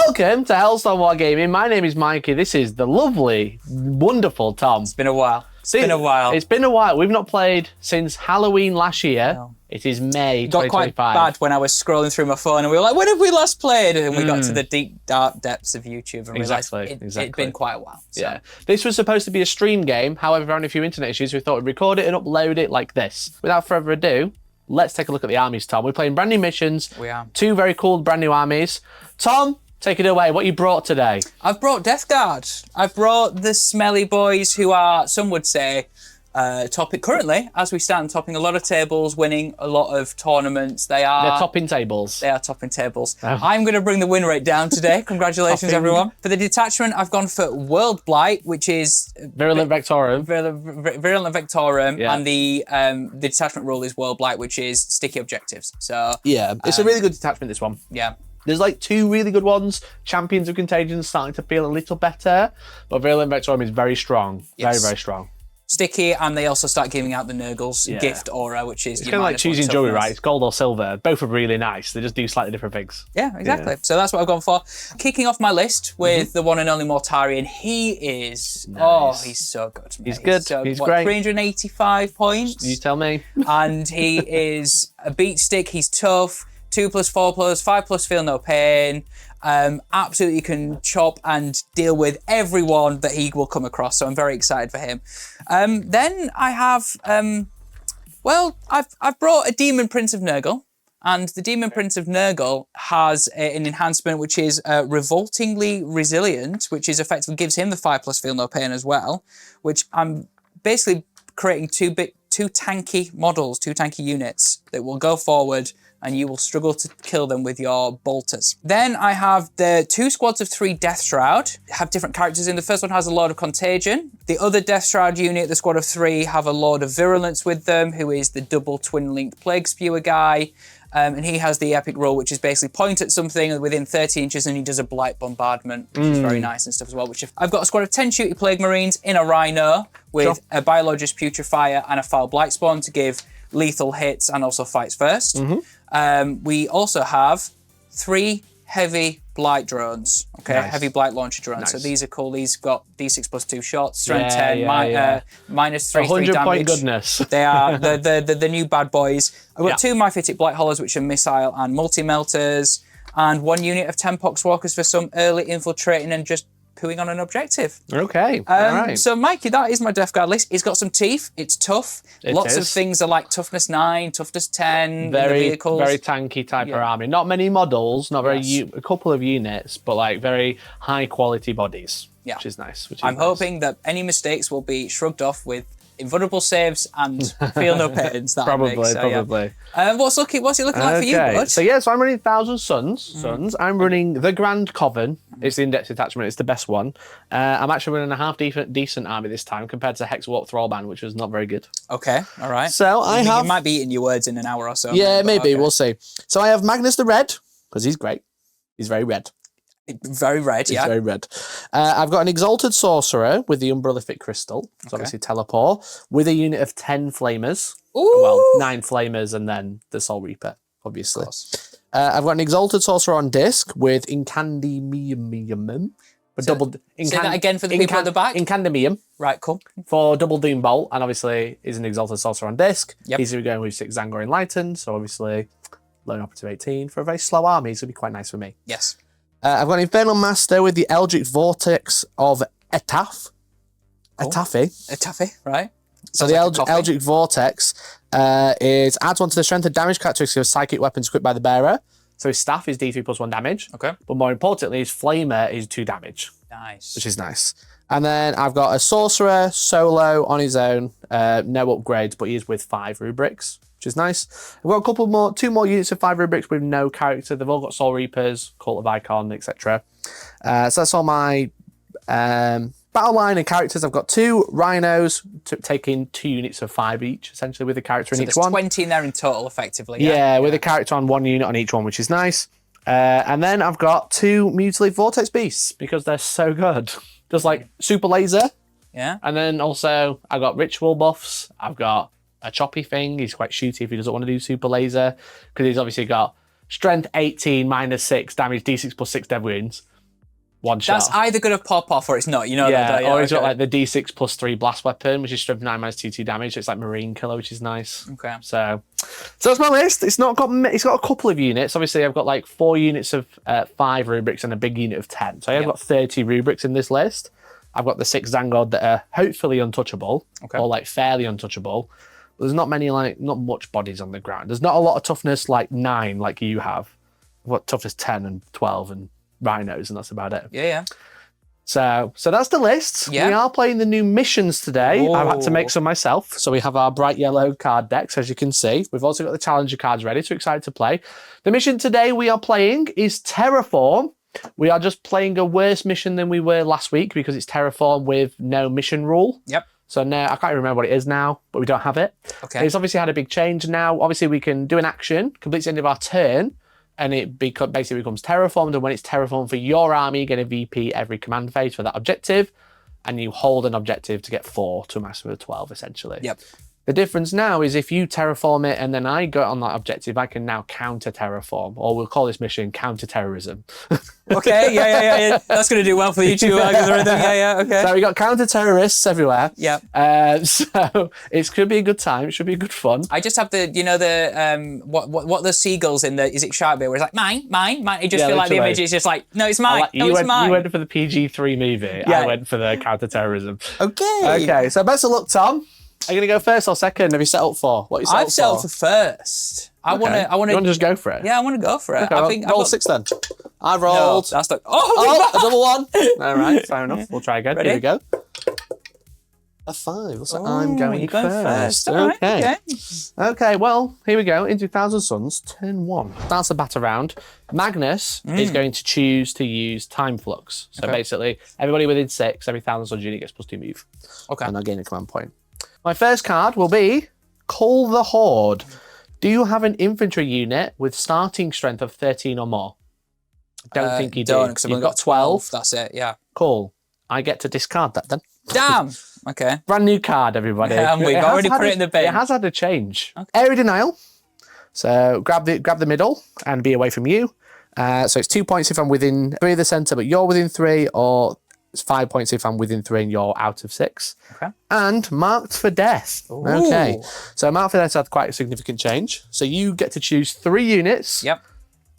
Welcome to Hellstorm Wargaming. My name is Mikey. This is the lovely, wonderful Tom. It's been a while. It's been a while. We've not played since Halloween last year. No. It is May It got 2025. quite bad when I was scrolling through my phone and we were like, when have we last played? And we got to the deep, dark depths of YouTube and realised it'd been quite a while. So. Yeah. This was supposed to be a stream game. However, having a few internet issues, we thought we'd record it and upload it like this. Without further ado, let's take a look at the armies, Tom. We're playing brand new missions. We are. 2 very cool brand new armies. Tom, take it away. What you brought today? I've brought Death Guard. I've brought the smelly boys who are, some would say, topping currently, as we stand, topping a lot of tables, winning a lot of tournaments. They're topping tables. They are topping tables. Oh. I'm going to bring the win rate down today. Congratulations, everyone. For the detachment, I've gone for World Blight, which is Virulent Vectorium. Virulent Vectorium, and the detachment rule is World Blight, which is sticky objectives. So yeah, it's a really good detachment, this one. Yeah. There's like 2 really good ones. Champions of Contagion starting to feel a little better, but Virulent Vectorium is very strong. Yes. Very, very strong. Sticky, and they also start giving out the Nurgle's gift aura, which is... It's kind of like choosing jewelry, right? It's gold or silver. Both are really nice. They just do slightly different things. Yeah, exactly. Yeah. So that's what I've gone for. Kicking off my list with the one and only Mortarion. He is... Nice. Oh, he's so good. Mate. He's good. He's great. 385 points. You tell me. And he is a beat stick. He's tough. 2+, 4+, 5+, feel no pain. Absolutely can chop and deal with everyone that he will come across. So I'm very excited for him. Then I have, I've brought a Demon Prince of Nurgle. And the Demon Prince of Nurgle has an enhancement which is revoltingly resilient, which is effectively gives him the 5+ feel no pain as well, which I'm basically creating two tanky models, 2 tanky units that will go forward and you will struggle to kill them with your bolters. Then I have the 2 squads of 3 Death Shroud, have different characters in. The first one has a Lord of Contagion. The other Death Shroud unit, the squad of 3, have a Lord of Virulence with them, who is the double twin-linked Plague Spewer guy. And he has the epic rule, which is basically point at something within 30 inches and he does a Blight Bombardment, which is very nice and stuff as well. Which I've got a squad of 10 Shooty Plague Marines in a Rhino with a Biologus Putrifier and a Foul Blight Spawn to give lethal hits and also fights first. We also have 3 heavy blight drones. Okay, heavy blight launcher drones. Nice. So these are cool. These got D6+2 shots, strength 10, minus 3 100 damage. point goodness. They are the new bad boys. I've got 2 Myphitic Blight Hollows, which are missile and multi-melters, and 1 unit of 10 Poxwalkers for some early infiltrating and just pooing on an objective. Okay, all right. So Mikey, that is my Death Guard list. It's got some teeth. It's tough. Lots of things are like toughness 9, toughness 10. Very, vehicles. very tanky type of army. Not many models, not very a couple of units, but like very high quality bodies, which is nice. I'm hoping that any mistakes will be shrugged off with invulnerable saves and feel no pains. Probably. What's it looking like for you, bud? So I'm running 1,000 Suns. I'm running the Grand Coven. It's the index attachment. It's the best one. I'm actually running a half decent army this time compared to Hexwarp Thrallband, which was not very good. Okay, all right. So you might be eating your words in an hour or so. Yeah, maybe. We'll see. So I have Magnus the Red, because he's great. He's very red. Very red, He's very red. I've got an Exalted Sorcerer with the Umbralefic Crystal. It's obviously teleport, with a unit of 10 Flamers. Ooh. Well, 9 Flamers and then the Soul Reaper, obviously. I've got an Exalted Sorcerer on disc with Incandaeum. Say that again for the people at the back. Incandaeum. Right, cool. For double Doom Bolt, and obviously is an Exalted Sorcerer on disc. He's going to be going with 6 Tzaangor Enlightened, so obviously lone operative 18. For a very slow army, it's going to be quite nice for me. Yes. I've got an Infernal Master with the Eldritch Vortex of Etaf. Cool. Etafi, right. So the Eldritch Vortex adds 1 to the strength and damage characteristic of psychic weapons equipped by the bearer. So his staff is D3+1 damage. Okay. But more importantly, his Flamer is 2 damage. Nice. Which is nice. And then I've got a Sorcerer solo on his own. No upgrades, but he is with 5 rubrics, which is nice. I've got 2 more units of 5 rubrics with no character. They've all got Soul Reapers, Cult of Icon, etc. So that's all my battle line and characters. I've got 2 Rhinos, taking 2 units of 5 each, essentially, with a character in each one. So there's 20 in there in total, effectively. Yeah, with a character on 1 unit on each one, which is nice. And then I've got 2 Mutalith Vortex Beasts, because they're so good. Just like Super Laser. Yeah. And then also, I've got Ritual buffs. I've got a choppy thing. He's quite shooty if he doesn't want to do Super Laser, because he's obviously got Strength 18, -6, damage D6+6 dead wounds. one shot. That's either going to pop off or it's not. You know yeah, that, don't you? or he's got Okay. like the D6 plus 3 blast weapon, which is strength 9 minus 2 damage. So it's like Marine Killer, which is nice. Okay. So that's my list. It's got a couple of units. Obviously, I've got like 4 units of 5 rubrics and a big unit of 10. So I've got 30 rubrics in this list. I've got the 6 Tzaangor that are hopefully untouchable, or like fairly untouchable. But there's not much bodies on the ground. There's not a lot of toughness like 9 like you have. I've got toughness 10 and 12 and rhinos, and that's about it. Yeah. So that's the list. Yeah. We are playing the new missions today. Ooh. I've had to make some myself. So we have our bright yellow card decks, as you can see. We've also got the challenger cards ready, so excited to play. The mission today we are playing is Terraform. We are just playing a worse mission than we were last week because it's Terraform with no mission rule. Yep. So now, I can't even remember what it is now, but we don't have it. Okay. It's obviously had a big change now. Obviously, we can do an action, completes the end of our turn, and it basically becomes terraformed. And when it's terraformed for your army, you get a VP every command phase for that objective. And you hold an objective to get 4 to a maximum of 12, essentially. Yep. The difference now is if you terraform it and then I go on that objective, I can now counter terraform, or we'll call this mission counter-terrorism. Okay, yeah. That's going to do well for you two algorithm. Yeah, okay. So we got counter-terrorists everywhere. Yeah. So it could be a good time. It should be good fun. I just have the, what the seagulls in the, is it Shark Bay, where it's like, mine. I just feel like the literally. image is just like, no, it's mine. You mine. went for the PG-3 movie. Yeah. I went for the counter-terrorism. Okay. Okay, so best of luck, Tom. Are you going to go first or second? Have you set up for? What are you set up I've settled for first. I want to. You want to just go for it? Yeah, I want to go for it. Okay, I think roll 6 then. I've rolled. No, that's not. Oh, a double 1. All right, fair enough. We'll try again. Ready? Here we go. A 5. Looks like I'm going you're going first. All right, okay. Okay, well, here we go. Into Thousand Suns, turn 1. That's the battle round. Magnus is going to choose to use Time Flux. So basically, everybody within 6, every Thousand Suns unit gets +2 move. Okay. And I gain a command point. My first card will be Call the Horde. Do you have an infantry unit with starting strength of 13 or more? I don't think you do. Because I've You've only got 12. That's it, yeah. Cool. I get to discard that then. Damn. Okay. Brand new card, everybody. Yeah, and we've already put it in the bin. It has had a change. Okay. Area Denial. So grab the middle and be away from you. So it's 2 points if I'm within 3 of the centre, but you're within 3, or it's 5 points if I'm within 3 and you're out of 6. Okay. And Marked for Death. Ooh. Okay. So Marked for Death had quite a significant change. So you get to choose 3 units. Yep.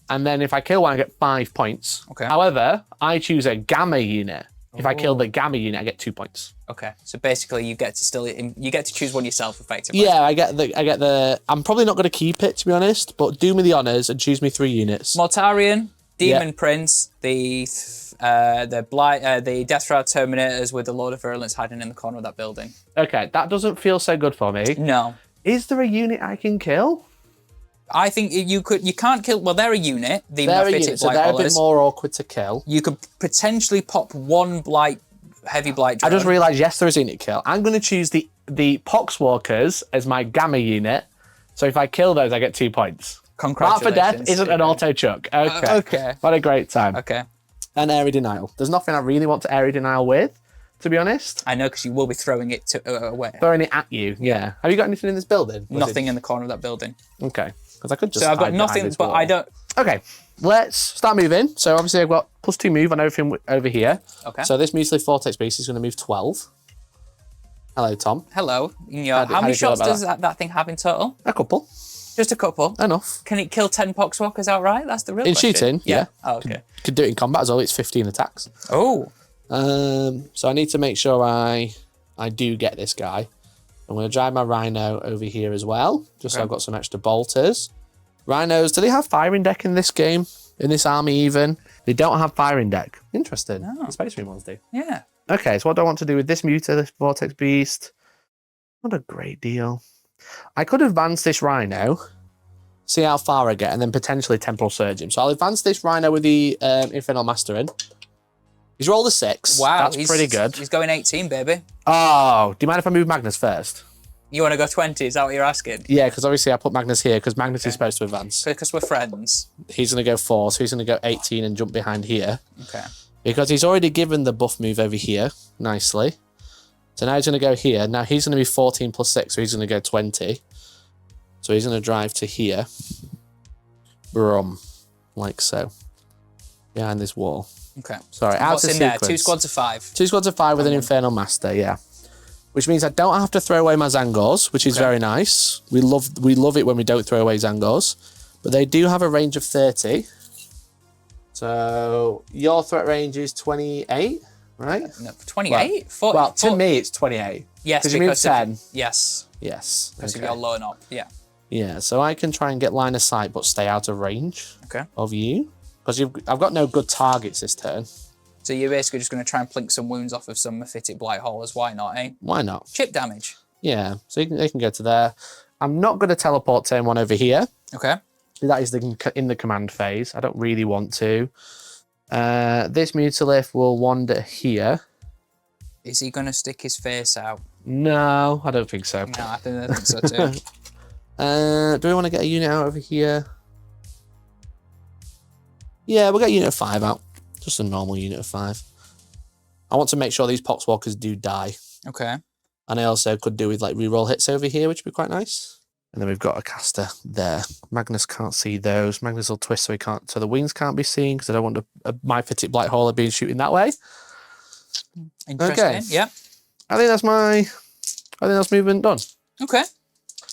And then if I kill one, I get 5 points. Okay. However, I choose a Gamma unit. If I kill the Gamma unit, I get 2 points. Okay. So basically, you get to choose one yourself, effectively. Yeah, I get the. I'm probably not going to keep it, to be honest. But do me the honors and choose me 3 units. Mortarion, Demon Prince, the Death Shroud Terminators with the Lord of Virulence hiding in the corner of that building. Okay, that doesn't feel so good for me. No. Is there a unit I can kill? I think you can't kill. Well, they're a unit. The They're a Mephitic unit, so Blight they're a bit Ballers. more awkward to kill. You could potentially pop 1 heavy blight drone. I just realised, yes, there is a unit kill. I'm going to choose the Poxwalkers as my Gamma unit. So if I kill those, I get 2 points. Marked for Death isn't an auto chuck. Okay. Okay. What a great time. Okay. And Area Denial. There's nothing I really want to Area Denial with, to be honest. I know, because you will be throwing it away. Throwing it at you, yeah. Have you got anything in this building? Nothing in the corner of that building. Okay. Because I could just. So I've got hide behind nothing, this but wall. I don't. Okay, let's start moving. So obviously I've got +2 move on everything over here. Okay. So this Mutalith Vortex beast is going to move 12. Hello, Tom. Hello. How How many do you feel shots about does that thing have in total? A couple. Just a couple. Enough. Can it kill 10 Poxwalkers outright? That's the real In question. shooting, yeah. Oh, okay. Could do it in combat as well. It's 15 attacks. Oh. So I need to make sure I do get this guy. I'm going to drive my Rhino over here as well, just so I've got some extra bolters. Rhinos, do they have firing deck in this game? In this army even? They don't have firing deck. Interesting. No. The Space Marine ones do. Yeah. Okay, so what do I want to do with this Mutalith Vortex Beast? Not a great deal. I could advance this Rhino, see how far I get, and then potentially Temporal Surge him. So I'll advance this Rhino with the Infernal Master in. He's rolled a 6. Wow. That's pretty good. He's going 18, baby. Oh, do you mind if I move Magnus first? You want to go 20? Is that what you're asking? Yeah, because obviously I put Magnus here because Magnus is supposed to advance. Because we're friends. He's going to go 4, so he's going to go 18 and jump behind here. Okay. Because he's already given the buff move over here, nicely. So now he's going to go here. Now he's going to be 14 plus 6, so he's going to go 20. So he's going to drive to here. Brum. Like so. Behind this wall. Okay. Sorry, out What's of in sequence. there? 2 squads of 5. 2 squads of 5 with an Infernal Master, yeah. Which means I don't have to throw away my Tzaangors, which is very nice. We love it when we don't throw away Tzaangors. But they do have a range of 30. So your threat range is 28, right? No, 28? Well, to me it's 28. Yes, because you move 10. Yes. Yes. Because you're low up. Yeah. Yeah, so I can try and get line of sight but stay out of range of you. Because I've got no good targets this turn. So you're basically just going to try and plink some wounds off of some Mephitic Blight Haulers. Why not, eh? Why not? Chip damage. Yeah, so they can go to there. I'm not going to teleport turn 1 over here. Okay. That is in the command phase. I don't really want to. This Mutalith will wander here. Is he going to stick his face out? No, I don't think so. No, I think so too. Do we want to get a unit out over here? Yeah, we'll get a unit of 5 out. Just a normal unit of 5. I want to make sure these Poxwalkers do die. Okay. And I also could do with like reroll hits over here, which would be quite nice. And then we've got a caster there. Magnus can't see those. Magnus will twist so the wings can't be seen because I don't want a Mephitic Blight Hauler being shooting that way. Interesting. Okay. Yeah. I think that's movement done. Okay.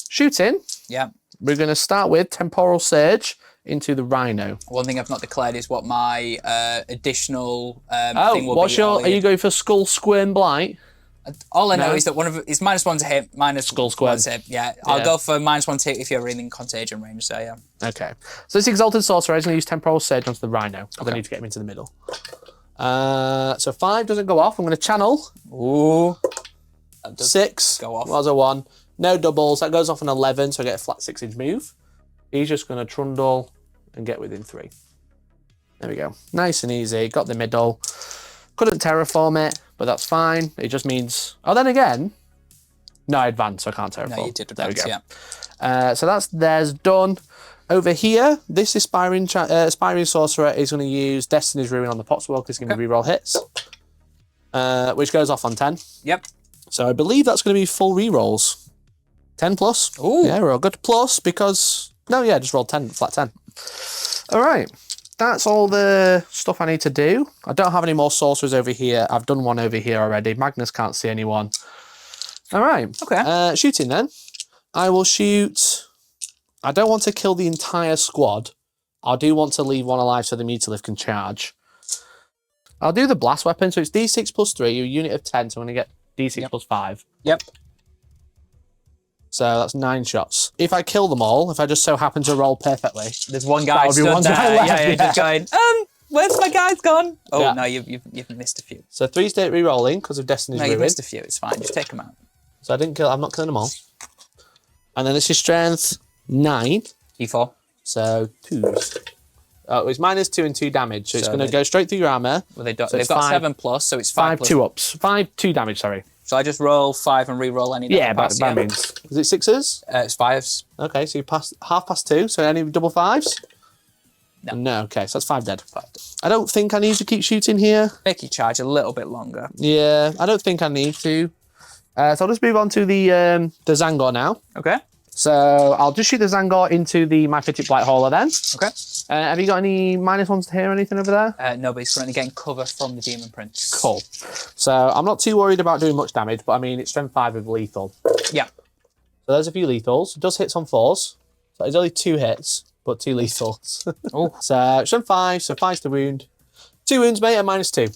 Shooting. Yeah. We're going to start with Temporal Surge into the Rhino. One thing I've not declared is what my additional thing will be. Are you going for Skull Squirm Blight? All I know is that one of it's -1 to hit, minus Skull Squirm. to hit. Yeah, I'll go for -1 to hit if you're in contagion range. So yeah. Okay. So this Exalted Sorcerer is going to use Temporal Surge onto the Rhino. I need to get him into the middle. So 5 doesn't go off. I'm going to channel. Ooh. 6 go off. Was a 1. No doubles. That goes off an 11, so I get a flat 6-inch move. He's just going to trundle and get within 3. There we go. Nice and easy. Got the middle. Couldn't terraform it, but that's fine. It just means... Oh, then again... No, I advanced, so I can't terraform. No, you did advance, yeah. So theirs done. Over here, this Aspiring Sorcerer is going to use Destiny's Ruin on the Poxwalker. It's going to reroll hits, which goes off on 10. Yep. So I believe that's going to be full rerolls. 10 plus. Ooh. Yeah, we're all good. Plus, because... No, yeah, just roll 10, flat 10. All right. That's all the stuff I need to do. I don't have any more sorcerers over here. I've done one over here already. Magnus can't see anyone. All right. Okay. Shooting then. I will shoot... I don't want to kill the entire squad. I do want to leave one alive so the Mutalith can charge. I'll do the blast weapon. So it's D6 plus 3, a unit of 10. So I'm going to get D6 plus 5. Yep. So that's 9 shots. If I kill them all, if I just so happen to roll perfectly... There's one guy stood there. Yeah, just going, where's my guys gone? Oh, no, you've missed a few. So 3 state re-rolling because of Destiny's Ruin. No, you've missed a few. It's fine. Just take them out. So I'm not killing them all. And then this is strength 9. D4. So 2s. Oh, it's -2 and 2 damage. So it's going to go straight through your armor. Well, they've got 7 plus, so it's 5 plus. 2-ups. 2 damage, sorry. So I just roll 5 and re-roll any Yeah, by means. Is it 6s? It's 5s. Okay, so you pass half past 2. So any double 5s? No. Okay, so that's 5 dead. I don't think I need to keep shooting here. Make you charge a little bit longer. Yeah, I don't think I need to. So I'll just move on to the Tzaangor now. Okay. So I'll just shoot the Tzaangor into the Mephitic Blight Hauler then. Okay. Have you got any -1s to hear or anything over there? No, but he's currently getting cover from the Demon Prince. Cool. So I'm not too worried about doing much damage, but I mean, it's strength 5 with lethal. Yeah. So there's a few lethals. It does hits on 4s. So it's only 2 hits, but 2 lethals. Oh. So strength 5, so 5's the wound. 2 wounds, mate, and -2.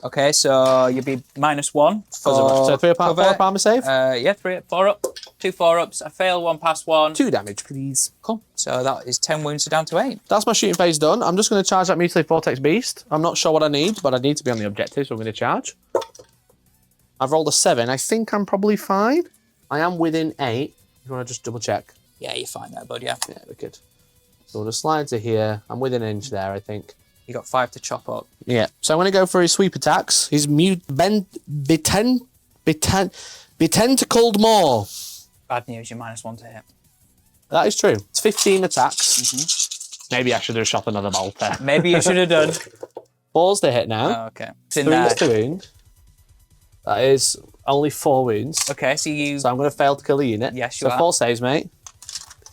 Okay, so you'll be -1 for so 4 up armor save? Yeah, 4 up. 2 4-ups. I fail 1 past 1. 2 damage, please. Cool. So that is 10 wounds, so down to 8. That's my shooting phase done. I'm just going to charge that Mutalith Vortex Beast. I'm not sure what I need, but I need to be on the objective, so I'm going to charge. I've rolled a 7. I think I'm probably fine. I am within 8. You want to just double check? Yeah, you're fine there, bud, yeah. Yeah, we're good. So we'll just slide to here. I'm within an inch there, I think. You got 5 to chop up. Yeah. So I'm going to go for his sweep attacks. His Betentacled Maw. Bad news, you're -1 to hit. That is true. It's 15 attacks. Maybe I should have shot another bolt there. Maybe you should have done. 4's to hit now. Oh, okay. It's in 3's to wound. That is only 4 wounds. Okay, so I'm going to fail to kill the unit. Yes, you are. So 4 saves, mate.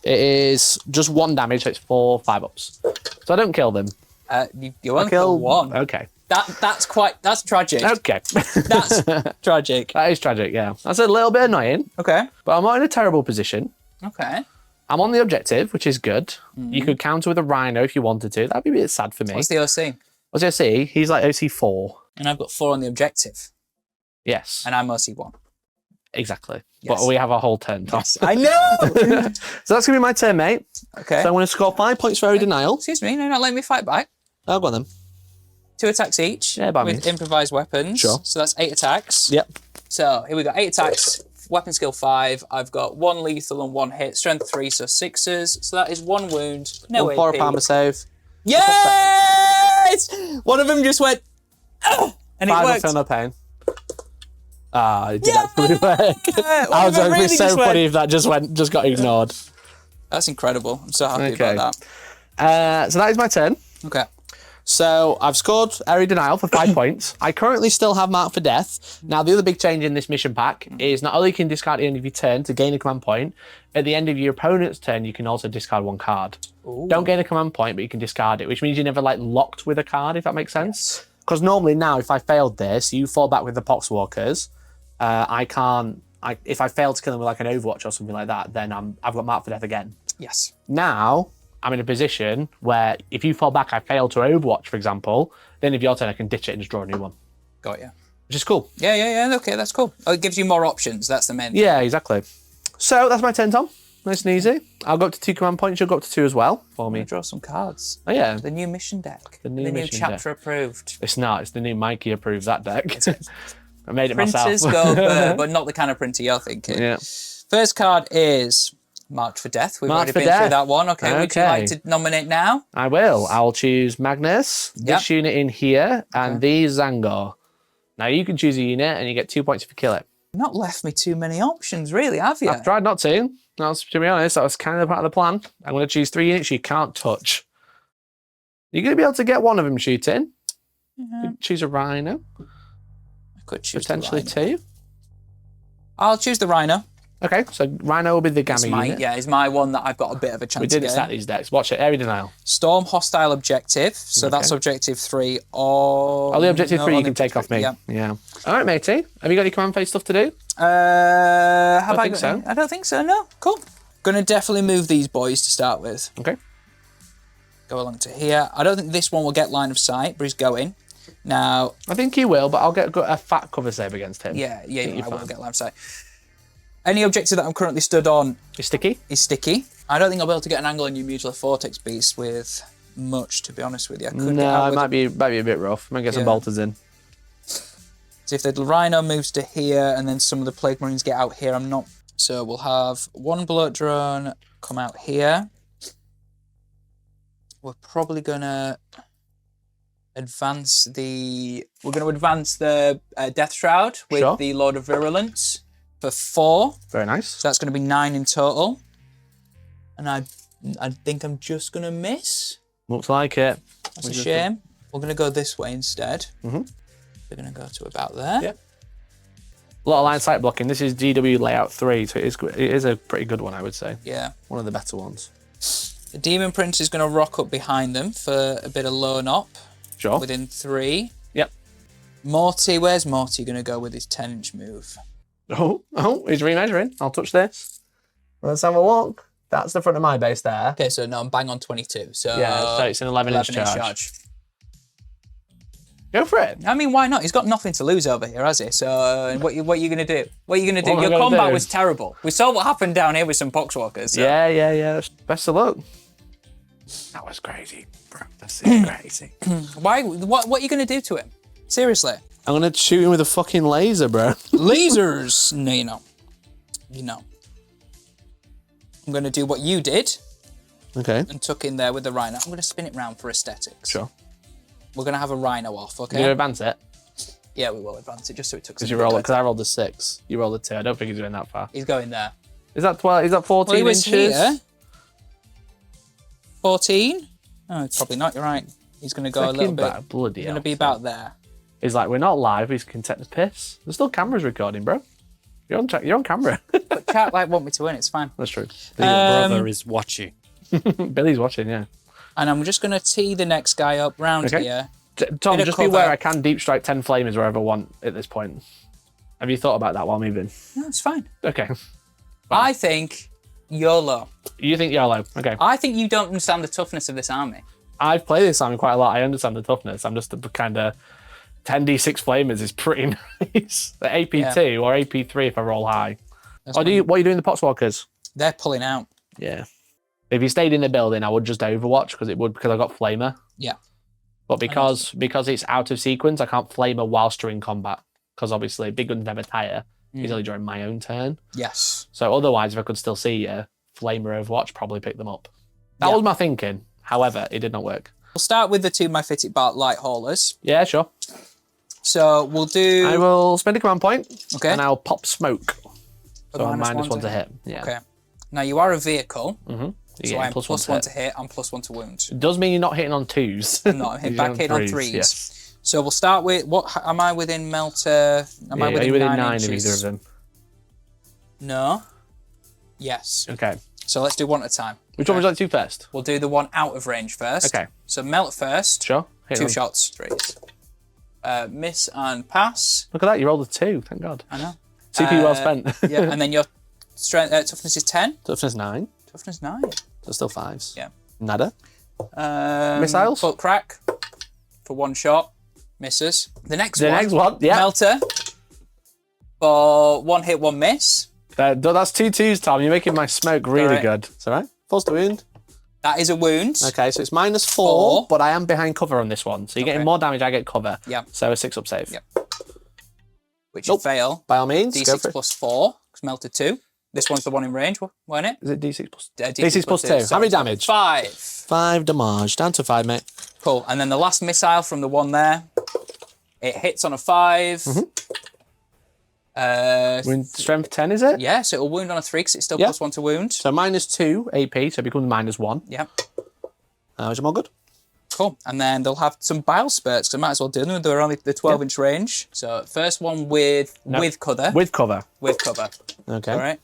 It is just 1 damage, so it's 4 5-ups. So I don't kill them. You only kill 1. Okay. That's tragic. Okay. That's tragic. That is tragic, yeah. That's a little bit annoying, Okay. but I'm not in a terrible position. Okay. I'm on the objective, which is good. You could counter with a Rhino if you wanted to. That'd be a bit sad for me. What's the OC? What's the OC? He's like OC 4. And I've got 4 on the objective. Yes. And I'm OC 1. Exactly. Yes. But we have a whole turn, Tom. Yes, I know! So that's going to be my turn, mate. Okay. So I'm going to score 5 points for every denial. Excuse me, no, not letting me fight back. Oh, go on then. 2 attacks each Yeah, by with means. improvised weapons. Sure. So that's 8 attacks. Yep. So here we go, 8 attacks, weapon skill 5. I've got 1 lethal and 1 hit, strength 3, so 6s. So that is 1 wound, no 1 4 AP. armor save. Yes! One of them just went, and it 5 worked. feel no pain. Ah, it did actually work. I was One of them hoping really so just funny went- if that just got ignored. That's incredible. I'm so happy Okay. about that. So that is my turn. Okay. So I've scored Area Denial for 5 points. I currently still have Mark for Death. Now, the other big change in this mission pack is not only can you discard at the end of your turn to gain a command point, at the end of your opponent's turn, you can also discard 1 card. Ooh. Don't gain a command point, but you can discard it, which means you're never like locked with a card, if that makes sense. Because normally now, if I failed this, you fall back with the Poxwalkers. If I fail to kill them with like an Overwatch or something like that, then I've got Mark for Death again. Yes. Now, I'm in a position where if you fall back, I fail to Overwatch, for example, then if your turn, I can ditch it and just draw a new one, Got you. which is cool. Yeah. Okay, that's cool. Oh, it gives you more options. That's the main thing. Yeah, exactly. So that's my turn, Tom. Nice and easy. I'll go up to 2 command points. You'll go up to 2 as well for I'm me. going to draw some cards. Oh, yeah. The new mission deck. The new mission chapter approved. It's not. It's the new Mikey approved that deck. I made it Printers myself. go, but not the kind of printer you're thinking. Yeah. First card is Marked for Death. We've Marked already for been Death. through that one. Okay, would you Okay. like to nominate now? I will. I'll choose Magnus, this unit in here, and these Tzaangor. Now you can choose a unit and you get 2 points if you kill it. Not left me too many options, really, have you? I've tried not to. To be honest, that was kind of part of the plan. I'm going to choose 3 units you can't touch. You're going to be able to get one of them shooting. You can choose a Rhino, I could choose potentially the Rhino. 2. I'll choose the Rhino. Okay, so Rhino will be the It's gamma my, unit. yeah, it's my one that I've got a bit of a chance We didn't to stack get. these decks. Watch it. Area Denial. Storm hostile objective. So that's objective 3. Oh, the objective 3 you can take off me. Yeah. All right, matey. Have you got any command phase stuff to do? Have I think got so. any? I don't think so, no. Cool. Gonna definitely move these boys to start with. Okay. Go along to here. I don't think this one will get line of sight, but he's going. Now, I think he will, but I'll get a fat cover save against him. yeah, you're I will fine. get line of sight. Any objective that I'm currently stood on Is sticky? is sticky. I don't think I'll be able to get an angle on your Mutalith Vortex Beast with much, to be honest with you. I could get No, out it with might be a bit rough. Might get some Yeah. bolters in. So if the Rhino moves to here and then some of the Plague Marines get out here, I'm not... So we'll have 1 bullet drone come out here. We're probably going to advance the... We're going to advance the Death Shroud with Sure. the Lord of Virulent for 4. Very nice. So that's going to be 9 in total. And I think I'm just going to miss. Looks like it. That's a shame. We're going to go this way instead. Mm-hmm. We're going to go to about there. Yep. A lot of line sight blocking. This is GW layout 3, so it is a pretty good one, I would say. Yeah. One of the better ones. The Demon Prince is going to rock up behind them for a bit of lone op. Sure. Within 3. Yep. Morty, where's Morty going to go with his 10-inch move? Oh, he's remeasuring. I'll touch this. Let's have a look. That's the front of my base there. Okay, so no, I'm bang on 22. So Yeah, so it's an 11-inch 11-inch charge. Go for it. I mean, why not? He's got nothing to lose over here, has he? So what are you going to do? What are you going to do? What am I Your gonna combat do? was terrible. We saw what happened down here with some Poxwalkers. So. Yeah. Best of luck. That was crazy, bro. That's crazy. Why? What are you going to do to him? Seriously. I'm going to shoot him with a fucking laser, bro. Lasers. No, you know. You know. I'm going to do what you did Okay. and tuck in there with the Rhino. I'm going to spin it round for aesthetics. Sure. We're going to have a Rhino off, okay? Did you advance it? Yeah, we will advance it just so it took Because some you roll it. good Because I rolled a 6. You rolled a 2. I don't think he's going that far. He's going there. Is that 12? Is that 14 Well, he was inches? here. 14? Oh, it's probably not. You're right. He's going to go a little bit. Back. Bloody He's hell. going to be about there. He's like, we're not live. He's can take the piss. There's still cameras recording, bro. You're on camera. But chat like want me to win. It's fine. That's true. Your brother is watching. Billy's watching, yeah. And I'm just going to tee the next guy up round Okay. here. Tom, Bit of just be cover. aware I can deep strike 10 flamers wherever I want at this point. Have you thought about that while moving? No, it's fine. Okay. I think YOLO. You think YOLO? Okay. I think you don't understand the toughness of this army. I've played this army quite a lot. I understand the toughness. I'm just kind of 10d6 flamers is pretty nice. The AP2 or AP3 if I roll high. What are you doing the Potswalkers? They're pulling out. Yeah. If you stayed in the building, I would just Overwatch because I got Flamer. Yeah. But because it's out of sequence, I can't Flamer whilst you're in combat. Because obviously, big guns never tire. He's only during my own turn. Yes. So otherwise, if I could still see you, Flamer Overwatch, probably pick them up. That was my thinking. However, it did not work. We'll start with the 2 Myphitic Bart Light Haulers. Yeah, sure. So we'll do... I will spend a command point. Okay. And I'll pop smoke. A So I'm -1 -1 to hit. Yeah. Okay. Now you are a vehicle. Mm-hmm. So I'm +1 to hit and +1 to wound. It does mean you're not hitting on 2s. I'm not hitting on 3s. Yes. So we'll start with what am I within Melter? Am I Are you within 9 inches? of either of them? No. Yes. Okay. So let's do one at a time. Which one would you like to do first? We'll do the one out of range first. Okay. So melt first. Sure. Hit 2 them. shots, 3s. Miss and pass. Look at that, you rolled a 2, thank God. I know. CP well spent. Yeah, and then your strength toughness is 10. Toughness 9, Toughness 9. so still 5s. Yeah. Nada. Missiles? Foot crack for 1 shot. Misses. The next one, yeah. Melter. For 1 hit, 1 miss. That's 2 2s, Tom. You're making my smoke really Alright. good. It's all right. Force to wound. That is a wound. Okay, so it's -4, 4. but I am behind cover on this one. So you're getting more damage, I get cover. Yeah. So a 6-up save. Yep. Which you fail. By all means, go D6 for it. +4. It's melted 2. This one's the one in range, weren't it? Is it D6 plus? D6 plus 2. How many damage? 5. 5 damage. Down to 5, mate. Cool. And then the last missile from the one there. It hits on a 5. Wound strength 10, is it? Yeah, so it'll wound on a 3 because it's still Yeah. +1 to wound. So -2 AP, so it becomes -1. Yeah. Is it more good? Cool. And then they'll have some bile spurts because I might as well do them. They're only the 12-inch range. So first one with cover. With cover. With cover. Okay. All right.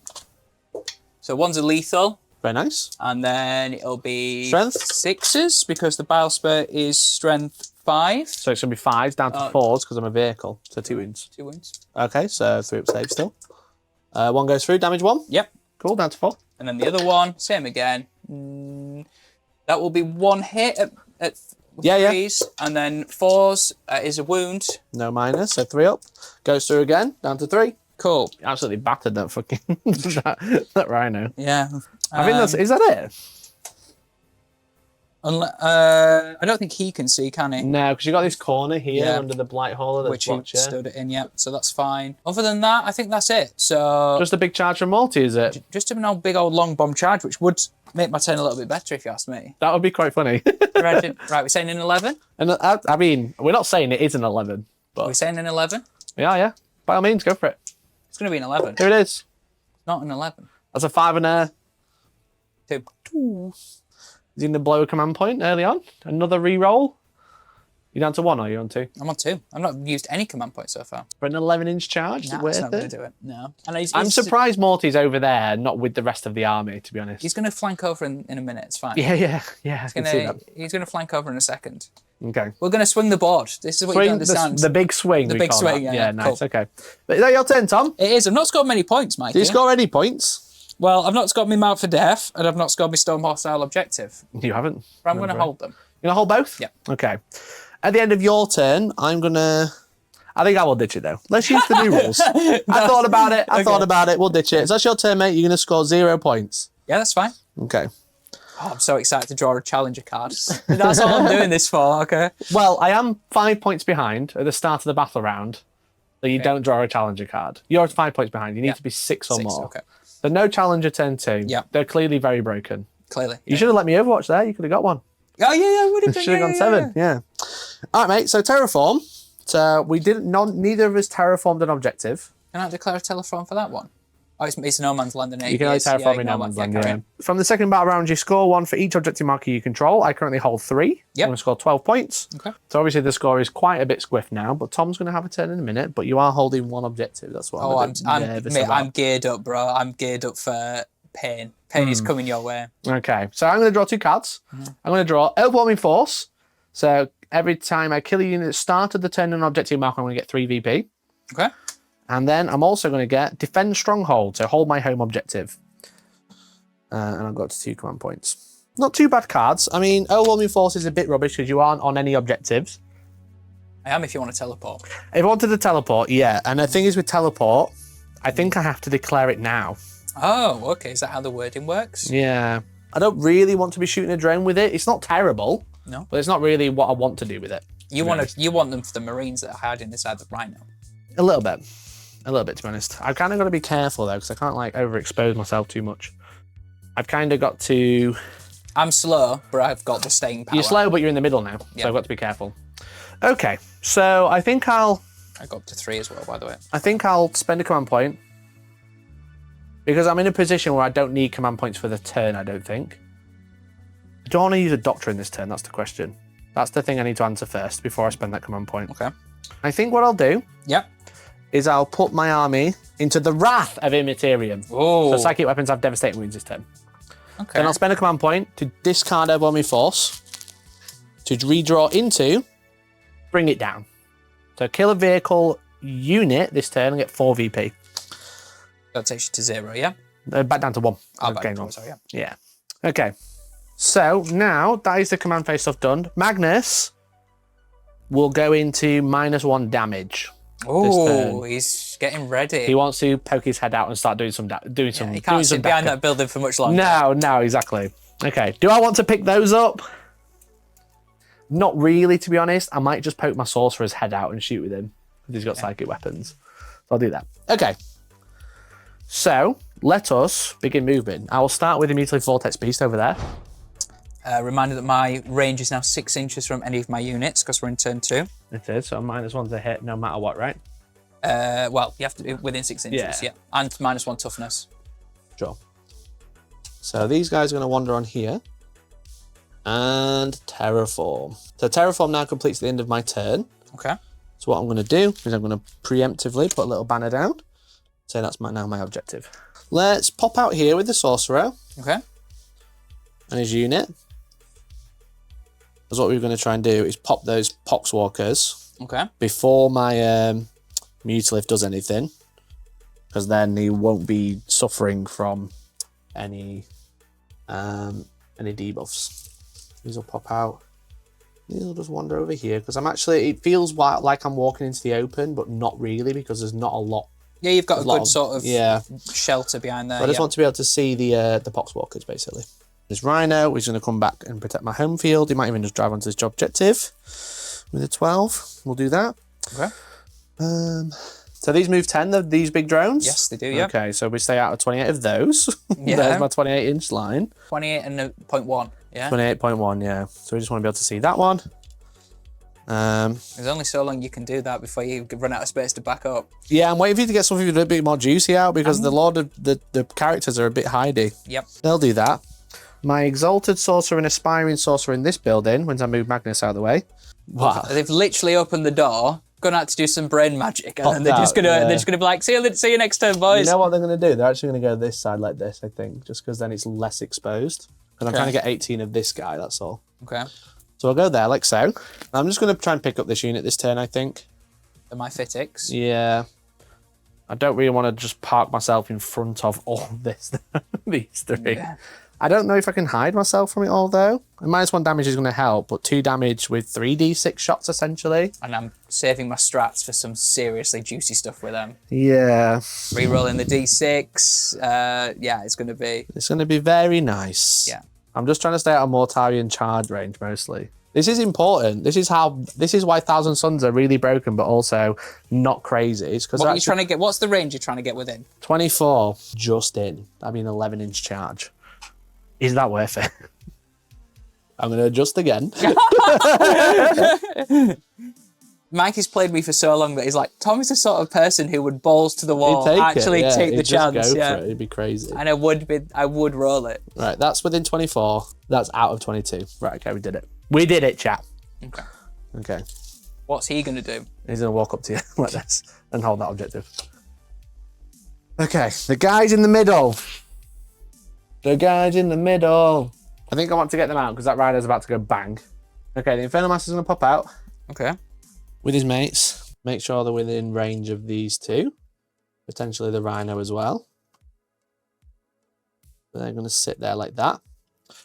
So one's a lethal. Very nice. And then it'll be Strength? 6s because the bile spurt is strength 5. So it's going to be 5s down to 4s because I'm a vehicle. So 2 wounds. 2 wounds. Okay, so 3-up save still. One goes through, damage 1. Yep. Cool, down to 4. And then the other one, same again. That will be 1 hit at Yeah. 3s. And then 4s is a wound. No minus, so 3-up. Goes through again, down to 3. Cool. Absolutely battered that fucking that Rhino. Yeah. I think is that it? I don't think he can see, can he? No, because you got this corner here Yeah. under the blight hauler that's Which he blocked you. stood it in, yeah. So that's fine. Other than that, I think that's it. So Just a big charge from Morty, is it? just an old big old long bomb charge, which would make my turn a little bit better if you ask me. That would be quite funny. Right, we're saying in 11? And I mean, we're not saying it is an 11, but We're saying in 11? yeah. By all means, go for it. It's going to be an 11. Here it is. Not an 11. That's a 5 and a 2. Is he going to blow a command point early on? Another re-roll? You down to 1 or are you on 2? I'm on 2. I've not used any command points so far. For an 11-inch charge? Is it Nah, worth it's not going it? to do it. No. And he's I'm surprised Morty's over there, not with the rest of the army, to be honest. He's going to flank over in a minute. It's fine. Yeah. I can see that. He's going to flank over in a second. Okay. We're going to swing the board. This is what you don't understand. The big swing. The we big call swing, that. yeah, Nice. cool. Okay. But is that your turn, Tom? It is. I've not scored many points, Mike. Did you score any points? Well, I've not scored my Mount for Death, and I've not scored my Storm Hostile objective. You haven't. But I'm going to hold them. You're going to hold both? Yeah. Okay. At the end of your turn, I'm going to... I think I will ditch it, though. Let's use the new rules. I thought about it. We'll ditch it. So that's your turn, mate. You're going to score 0 points. Yeah, that's fine. Okay. Oh, I'm so excited to draw a challenger card. That's all I'm doing this for, okay? Well, I am 5 points behind at the start of the battle round. So you don't draw a challenger card. You're 5 points behind. You need to be 6 or more. Okay. So no challenger turn 2. Yeah. They're clearly very broken. Clearly. You should have let me overwatch there. You could have got one. Oh, yeah, I would have done. Should have gone 7. Yeah. All right, mate. So terraform. So we didn't. Neither of us terraformed an objective. Can I declare a telephone for that one? Oh, it's no man's land, and You can only terraform in no man's land. Yeah. From the second battle round, you score 1 for each objective marker you control. I currently hold 3. Yep. I'm going to score 12 points. Okay. So obviously the score is quite a bit squiffed now, but Tom's going to have a turn in a minute. But you are holding 1 objective. That's what I'm geared up, bro. I'm geared up for pain. Pain is coming your way. Okay, so I'm going to draw 2 cards. I'm going to draw Overwhelming Force. So every time I kill a unit that started the turn on an objective mark, I'm going to get 3 VP. Okay. And then I'm also going to get Defend Stronghold, so hold my home objective. And I've got 2 command points. Not too bad cards. I mean, Overwhelming Force is a bit rubbish because you aren't on any objectives. I am if you want to teleport. If I wanted to teleport, yeah. And the thing is with teleport, I think I have to declare it now. Oh, okay. Is that how the wording works? Yeah. I don't really want to be shooting a drone with it. It's not terrible. No. But it's not really what I want to do with it. You want them for the Marines that are hiding inside the Rhino. A little bit. A little bit, to be honest. I've kind of got to be careful, though, because I can't, like, overexpose myself too much. I've kind of got to... I'm slow, but I've got the staying power. You're slow, but you're in the middle now, so I've got to be careful. Okay, so I think I got up to 3 as well, by the way. I think I'll spend a command point. Because I'm in a position where I don't need command points for the turn, I don't think. I don't want to use a Doctor in this turn, that's the question. That's the thing I need to answer first before I spend that command point. Okay. I think what I'll do is I'll put my army into the Wrath of Immaterium. Oh. So psychic weapons have devastating wounds this turn. Okay. Then I'll spend a command point to discard Overwhelming Force to redraw into Bring It Down. So kill a vehicle unit this turn and get 4 VP. That takes you to 0, yeah? Back down to 1. Oh, back to 1, sorry, Yeah. Okay. So now that is the command phase stuff done. Magnus will go into -1 damage. Oh, he's getting ready. He wants to poke his head out and start doing some He can't sit behind that building for much longer. No, exactly. Okay. Do I want to pick those up? Not really, to be honest. I might just poke my Sorcerer's head out and shoot with him. Because he's got psychic weapons. So I'll do that. Okay. So, let us begin moving. I will start with the Mutalith Vortex Beast over there. Reminder that my range is now 6 inches from any of my units, because we're in turn 2. It is, so -1's a hit no matter what, right? Well, you have to be within 6 inches, yeah. And -1 toughness. Sure. So these guys are going to wander on here. And Terraform. So Terraform now completes the end of my turn. Okay. So what I'm going to do is I'm going to preemptively put a little banner down. So that's now my objective. Let's pop out here with the Sorcerer. Okay. And his unit. Because what we're going to try and do is pop those Poxwalkers. Okay. Before my Mutalith does anything. Because then he won't be suffering from any debuffs. These will pop out. These will just wander over here. Because it feels like I'm walking into the open, but not really, because there's not a lot. Yeah, you've got a good sort of shelter behind there. But I just want to be able to see the Poxwalkers, basically. There's Rhino, who's going to come back and protect my home field. He might even just drive onto this objective with a 12. We'll do that. Okay. So these move 10, these big drones? Yes, they do, yeah. Okay, so we stay out of 28 of those. Yeah. There's my 28-inch line. 28.1, yeah? 28.1, yeah. So we just want to be able to see that one. There's only so long you can do that before you run out of space to back up. Yeah, I'm waiting for you to get something a little bit more juicy out, because the characters are a bit hidey. Yep. They'll do that. My Exalted Sorcerer and Aspiring Sorcerer in this building, once I move Magnus out of the way. Wow. They've literally opened the door, gone out to do some brain magic, and then they're just gonna be like, see you next turn, boys. You know what they're gonna do? They're actually gonna go this side like this, I think, just because then it's less exposed. Because I'm trying to get 18 of this guy, that's all. Okay. So I'll go there like so. I'm just gonna try and pick up this unit this turn, I think. My Fatecaster. Yeah. I don't really want to just park myself in front of all this, these 3. Yeah. I don't know if I can hide myself from it all, though. And -1 damage is going to help, but 2 damage with 3d6 shots, essentially. And I'm saving my strats for some seriously juicy stuff with them. Yeah. Rerolling the d6. Yeah, it's going to be... It's going to be very nice. Yeah. I'm just trying to stay out of Mortarian charge range, mostly. This is important. This is why Thousand Suns are really broken, but also not crazy. It's because what's the range you're trying to get within? 24, just in. I mean, 11-inch charge. Is that worth it? I'm going to adjust again. Mikey's played me for so long that he's like, Tommy's the sort of person who would balls to the wall, take the chance. Just go for it. It'd be crazy. And I would roll it. Right, that's within 24. That's out of 22. Right, okay, we did it. We did it, chap. Okay. What's he going to do? He's going to walk up to you like this and hold that objective. Okay, the guys in the middle. The guys in the middle. I think I want to get them out because that rider's about to go bang. Okay, the Infernal Master's going to pop out Okay. with his mates. Make sure they're within range of these two. Potentially the Rhino as well. They're going to sit there like that.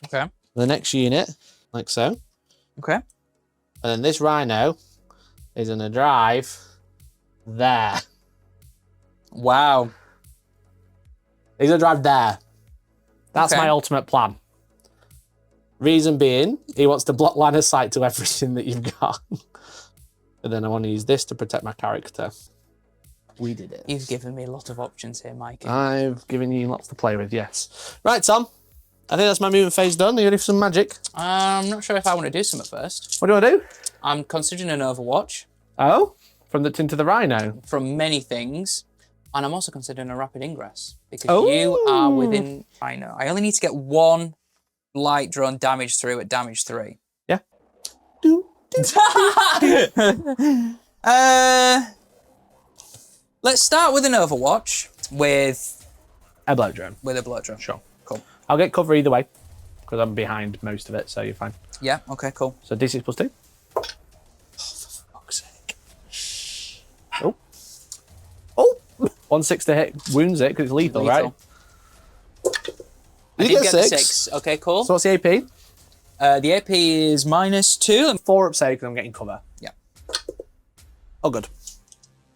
Okay. The next unit, like so. Okay. And then this Rhino is going to drive there. Wow. He's going to drive there. That's Okay. my ultimate plan. Reason being, he wants to block line of sight to everything that you've got. And then I want to use this to protect my character. We did it. You've given me a lot of options here, Mikey. I've given you lots to play with, yes. Right, Tom. I think that's my movement phase done. Are you ready for some magic? I'm not sure if I want to do something first. What do I do? I'm considering an Overwatch Oh? From the tin to the Rhino. from many things. And I'm also considering a Rapid Ingress. Because Oh. you are within Rhino. I only need to get one light drone damage through at damage 3. Yeah. Do. Let's start with an Overwatch with A blow drone. a blood drone. Sure. Cool. I'll get cover either way. Because I'm behind most of it, so you're fine. Yeah, okay, cool. So D6 plus 2. Oh, for fuck's sake. Oh. Oh! 1/6 to hit wounds it because it's lethal, right? I You did get get the 6. 6. Okay, cool. So what's the AP? The AP is -2. 4 up save because I'm getting cover. Yeah. Oh, good.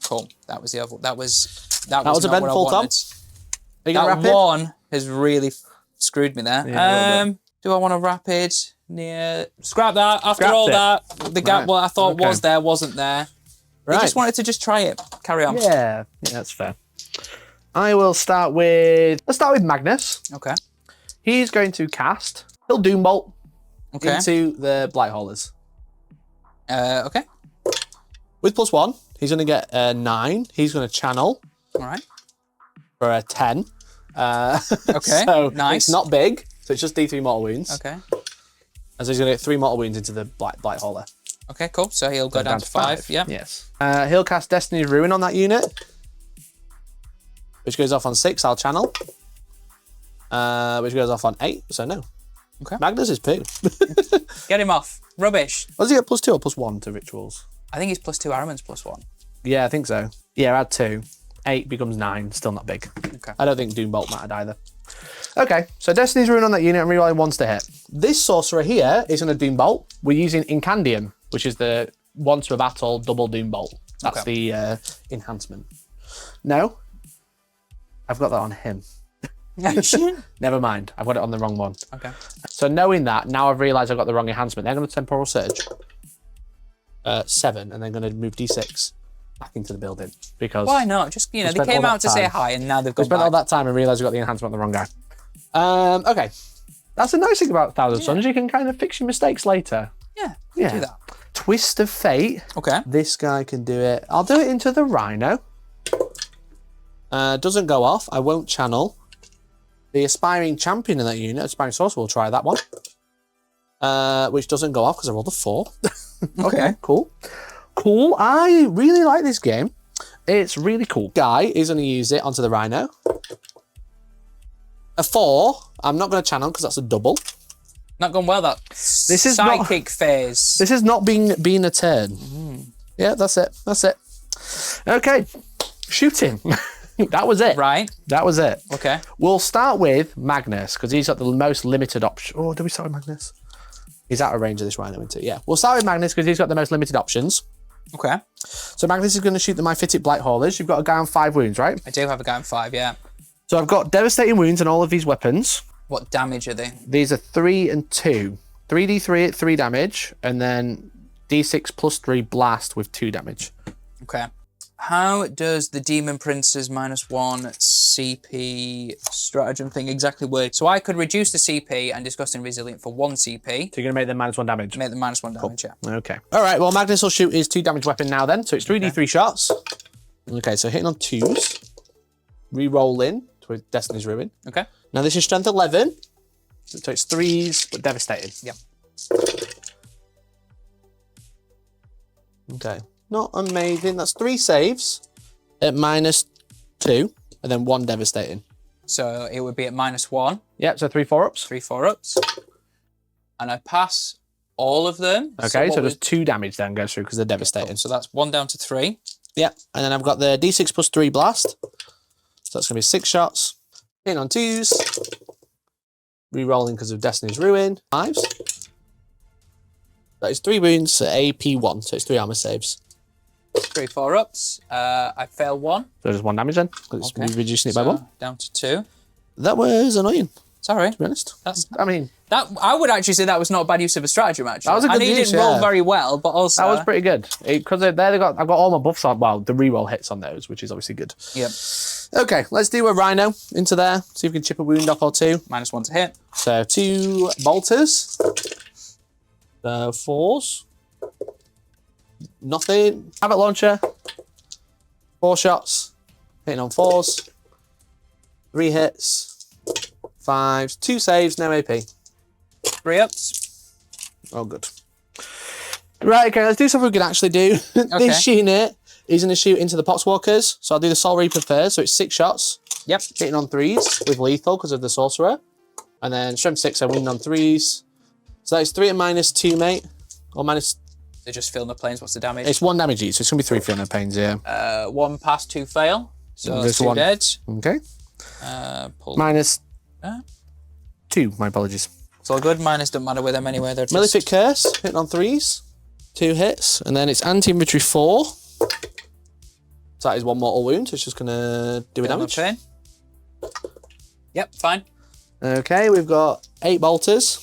Cool. That was the other. That was was not a what I full Tom? wanted. Are you going to That rapid? one has really screwed me there. Yeah, a little Do I want a rapid near? Scrap that. After Scrapped all it. that, the gap Right. what I thought Okay. was there wasn't there. I Right. just wanted to just try it. Carry on. Yeah, that's fair. I will start with... Let's start with Magnus. Okay. He's going to cast... He'll Doombolt Okay. into the Blight Haulers. Okay. With +1, he's going to get a 9. He's going to channel All right. for a 10. Okay, So nice. it's not big, so it's just D3 mortal wounds. Okay. And so he's going to get 3 mortal wounds into the Blight Hauler. Okay. Cool. So he'll go down to 5. Yeah. Yes. He'll cast Destiny's Ruin on that unit, which goes off on 6. I'll channel. Which goes off on 8. So no. Okay. Magnus is poo. Get him off. Rubbish. Does he get +2 or +1 to rituals? I think he's +2. Aramon's +1. Yeah, I think so. Yeah, add 2. 8 becomes 9. Still not big. Okay. I don't think Doombolt mattered either. Okay, so Destiny's Ruin on that unit and rerolling 1s to hit. This sorcerer here is going to Doombolt. We're using Incandaeum, which is the once per battle double Doombolt. That's Okay. the enhancement. No, I've got that on him. Never mind, I've got it on the wrong one. Okay. So knowing that, now I've realised I've got the wrong enhancement. They're going to Temporal Surge. 7, and they're going to move D6 back into the building. Because Why not? Just, they spent came all out that to say time. hi and now they've we gone spent all back. that time and realised we got the enhancement on the wrong guy. Okay. That's the nice thing about Thousand Suns. You can kind of fix your mistakes later. Yeah. Yeah. Do that. Twist of Fate. Okay. This guy can do it. I'll do it into the Rhino. Doesn't go off. I won't channel. The Aspiring Champion in that unit, Aspiring Sorcerer, will try that one. Which doesn't go off because I rolled a 4. Okay, cool. Cool. I really like this game. It's really cool. Guy is going to use it onto the Rhino. A 4. I'm not going to channel because that's a double. Not gone well, that This is psychic phase. This is not being a turn. Yeah, that's it. That's it. Okay. Shooting. That was it. Right. That was it. Okay. We'll start with Magnus because he's got the most limited option. Oh, do we start with Magnus? He's out of range of this Rhino into. Yeah. We'll start with Magnus because he's got the most limited options. Okay. So Magnus is going to shoot the Myphitic Blight Haulers. You've got a guy on 5 wounds, right? I do have a guy on 5, yeah. So I've got devastating wounds on all of these weapons. What damage are they? These are 3 and 2. 3d3 at 3 damage, and then d6 plus 3 blast with 2 damage. Okay. How does the Demon Prince's -1 CP stratagem thing exactly work? So I could reduce the CP and Disgusting Resilient for 1 CP. So you're going to make them -1 damage. Make them -1 damage, yeah. Okay. All right, well, Magnus will shoot his 2 damage weapon now then. So it's 3d3 shots. Okay, so hitting on 2s. Re-rolling to Destiny's Ruin. Okay. Now this is strength 11. So it's 3s, but devastating. Yep. Okay. Not amazing. That's 3 saves at -2, and then 1 devastating. So it would be at -1, Yep, so 3 4-ups. 3 4-ups. And I pass all of them. Okay, so just 2 damage then goes through because they're devastating. Cool. So that's 1 down to 3. Yep, and then I've got the D6 plus 3 blast. So that's going to be 6 shots. Hitting on 2s. Re-rolling because of Destiny's Ruin. 5s. That is 3 wounds at AP1, so it's 3 armor saves. 3 4-ups. I fail 1. So just 1 damage then. It's reducing it by 1. Down to 2. That was annoying. Sorry. To be honest. I would actually say that was not a bad use of a stratagem, actually. That was a good use, he didn't roll very well, but also... That was pretty good. Because I've got all my buffs on, well, the reroll hits on those, which is obviously good. Yep. Okay, let's do a Rhino into there. See if we can chip a wound off or 2. -1 to hit. So 2 bolters. 4s. Nothing. Havoc launcher. 4 shots. Hitting on 4s. 3 hits. 5s. 2 saves, no AP. 3 ups. Oh, good. Right, okay, let's do something we can actually do. This unit is going to shoot into the Poxwalkers. So I'll do the Soul Reaper first. So it's 6 shots. Yep. Hitting on 3s with lethal because of the Sorcerer. And then Strength 6, so wound on 3s. So that's 3 at -2, mate. Or minus... They're just filling the planes. What's the damage? It's 1 damage each, so it's going to be 3 feeling no pains, yeah. 1 pass, 2 fail. So There's 2 1. dead. Okay. Pull. -2, my apologies. It's all good. Minus don't matter with them anyway. They're just... Malefic Curse, hitting on 3s. 2 hits. And then it's anti-inventory 4. So that is 1 mortal wound, so it's just going to do a damage. Pain. Yep, fine. Okay, we've got 8 bolters.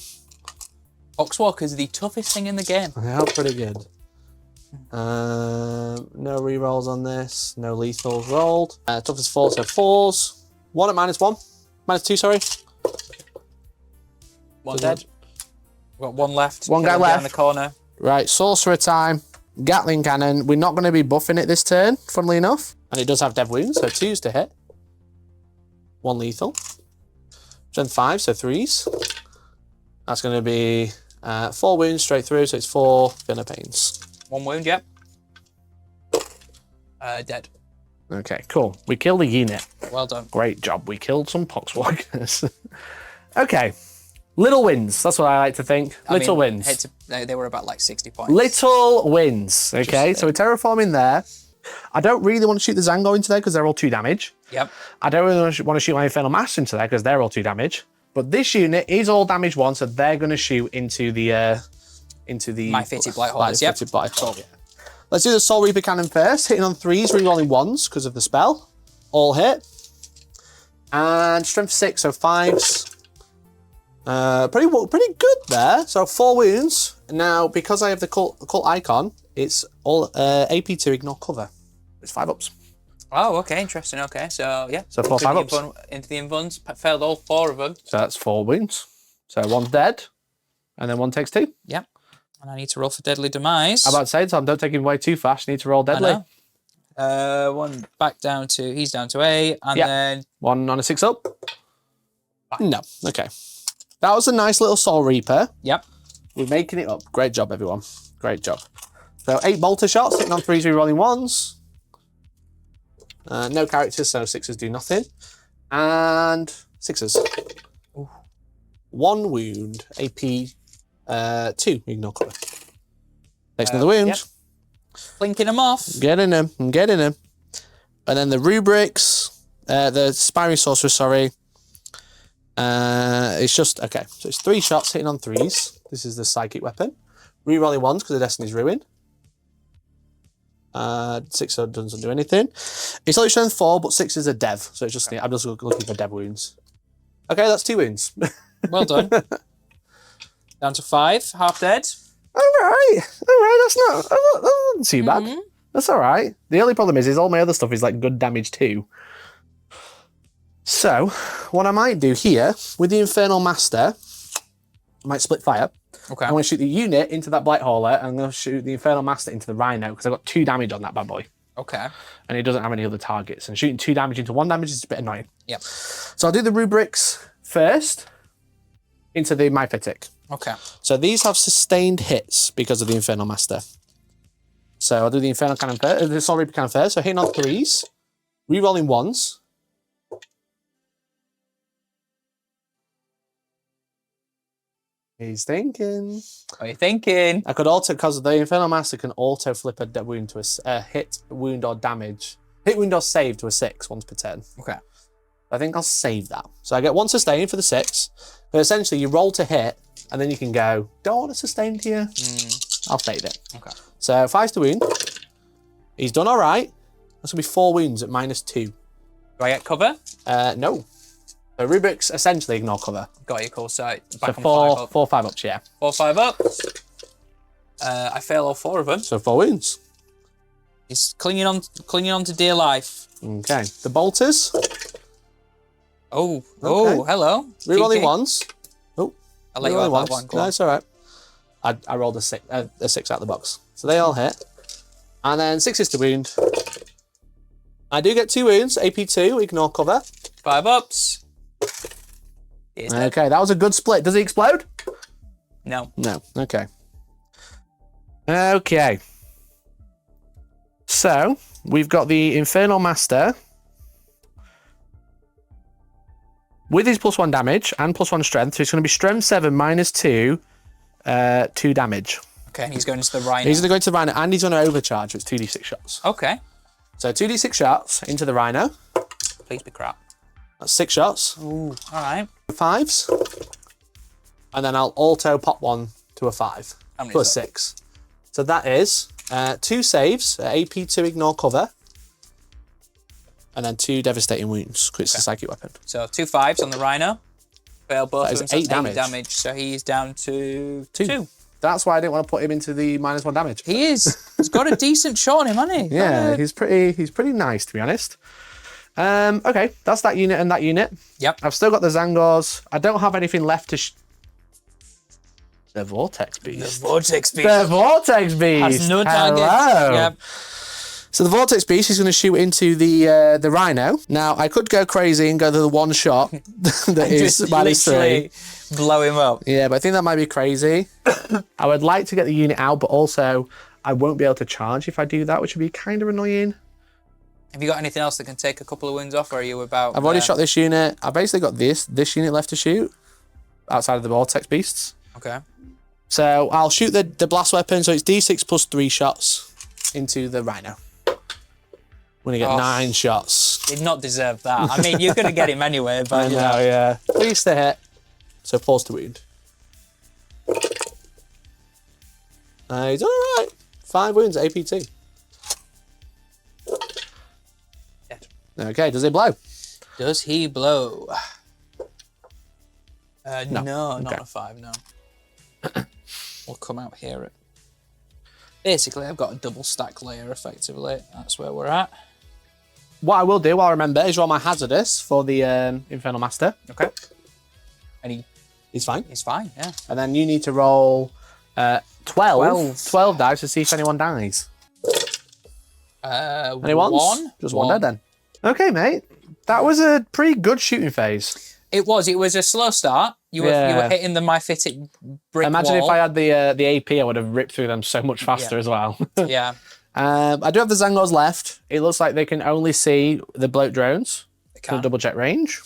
Poxwalkers are the toughest thing in the game. They are pretty good. No rerolls on this. No lethals rolled. Toughest 4, so 4s. 1 at -1. -2, sorry. 1 dead. We've got 1 left. 1 guy left. Down the corner. Right, Sorcerer time. Gatling Cannon. We're not going to be buffing it this turn, funnily enough. And it does have dev wounds, so 2s to hit. 1 lethal. Strength 5, so 3s. That's going to be 4 wounds straight through, so it's 4 Finner Pains. 1 wound, yep. Dead. Okay, cool. We killed a unit. Well done. Great job. We killed some Poxwalkers. Okay. Little wins. That's what I like to think. Little wins. They were about like 60 points. Little wins. Okay, so we're terraforming there. I don't really want to shoot the Tzaangor into there because they're all 2 damage. Yep. I don't really want to shoot my Infernal Master into there because they're all 2 damage. But this unit is all damage 1, so they're going to shoot into the My Fitted Blight Haulers. Yep. Cool. Let's do the Soul Reaper Cannon first. Hitting on 3s, rerolling 1s because of the spell. All hit. And Strength 6, so 5s. Pretty good there. So 4 wounds. Now, because I have the cult icon, it's all AP2 ignore cover. It's 5 ups. Oh, okay, interesting. Okay, so yeah. So 4 5 ups. Into the invuns, failed all 4 of them. So that's 4 wounds. So 1's dead, and then 1 takes 2. Yep. And I need to roll for deadly demise. I'm about to say, Tom, don't take him away too fast. You need to roll deadly. I know. 1 back down to, he's down to 8, and then 1 on a 6 up. No. Okay. That was a nice little Soul Reaper. Yep. We're making it up. Great job, everyone. Great job. So 8 bolter shots, hitting on 3s, rerolling 1s. No characters, so 6s do nothing. And 6s. Ooh. 1 wound, AP 2, ignore cover. Takes another wound. Yep. Flinking them off. Getting him. And then the Rubrics, the Spiring Sorcerer, sorry. It's just, okay, so it's 3 shots hitting on 3s. This is the Psychic Weapon. Rerolling 1s because of Destiny's Ruin. 6 doesn't do anything. It's only strength 4, but 6 is a dev, so it's just, I'm just looking for dev wounds. Okay, that's 2 wounds. Well done. Down to 5, half dead. All right, that's not too bad. That's all right. The only problem is all my other stuff is like good damage too. So, what I might do here, with the Infernal Master, I might split fire. Okay. I'm going to shoot the unit into that Blight Hauler, and I'm going to shoot the Infernal Master into the Rhino, because I've got 2 damage on that bad boy. Okay. And he doesn't have any other targets. And shooting 2 damage into 1 damage is a bit annoying. Yep. So I'll do the Rubrics first, into the Myphitic. Okay. So these have sustained hits because of the Infernal Master. So I'll do the Infernal Cannon first, the Soul Reaper Cannon first. So hitting on 3s, rerolling 1s. He's thinking. What are you thinking? I could auto, because the Infernal Master can auto flip a wound to a hit, wound, or damage. Hit, wound, or save to a 6 once per turn. Okay. I think I'll save that. So I get 1 sustain for the 6. But essentially, you roll to hit, and then you can go, don't want to sustain to you. I'll fade it. Okay. So 5 to wound. He's done all right. That's going to be 4 wounds at -2. Do I get cover? No. So Rubrics essentially ignore cover. Got you, cool. So back So on 4, 5 up. 4, 5 ups, yeah. 4, 5 up. I fail all 4 of them. So 4 wounds. He's clinging on to dear life. Okay. The bolters. Oh, Okay. hello. Rerolling Cheeky. ones. Oh, I'll let you have that one. Go No, on. it's all right. I rolled a 6 out of the box. So they all hit. And then 6s to wound. I do get 2 wounds. AP2, ignore cover. 5 ups. Okay, that was a good split. Does he explode? No. No. Okay. Okay. So, we've got the Infernal Master. With his +1 damage and +1 strength, so it's going to be strength 7 -2, 2 damage. Okay, and he's going into the Rhino. He's going to go into the Rhino and he's going to overcharge with 2d6 shots. Okay. So 2d6 shots into the Rhino. Please be crap. That's 6 shots. Ooh, all right. 5s. And then I'll auto pop one to a 5. How many To a is that? 6. So that is 2 saves, AP2 ignore cover. And then 2 devastating wounds, because it's a psychic weapon. So 2 5s on the Rhino. Fail both That of them. is So 8 damage. 8 damage. So he's down to 2. That's why I didn't want to put him into the -1 damage. He is. He's got a decent shot on him, hasn't he? Yeah, he's pretty nice, to be honest. Okay, that's that unit and that unit. Yep. I've still got the Tzaangors. I don't have anything left to the Vortex Beast. The Vortex Beast. The Vortex Beast. Has no target. Hello. Yep. So the Vortex Beast is going to shoot into the Rhino. Now, I could go crazy and go to the one shot that is Just -3. literally blow him up. Yeah, but I think that might be crazy. I would like to get the unit out, but also I won't be able to charge if I do that, which would be kind of annoying. Have you got anything else that can take a couple of wounds off, or are you about... I've already shot this unit. I've basically got this unit left to shoot outside of the Vortex Beasts. Okay. So I'll shoot the blast weapon, so it's D6 plus 3 shots into the Rhino. We're going to get 9 shots. Did not deserve that. I mean, you're going to get him anyway, but... I know, yeah. 3 to hit, so 4 to wound. He's all right. 5 wounds, AP2. Dead. Okay, does it blow? Does he blow? No, Okay. not a 5, no. We'll come out here at... Basically, I've got a double stack layer, effectively. That's where we're at. What I will do, I'll remember, is roll my hazardous for the Infernal Master. Okay. And He's fine. he's fine, yeah. And then you need to roll 12 dice to see if anyone dies. Anyone? Just one dead then. Okay, mate. That was a pretty good shooting phase. It was a slow start. You were hitting the myphitic brick Imagine wall. if I had the AP, I would have ripped through them so much faster as well. Yeah. I do have the Tzaangors left. It looks like they can only see the bloat drones. They Can can. double check range.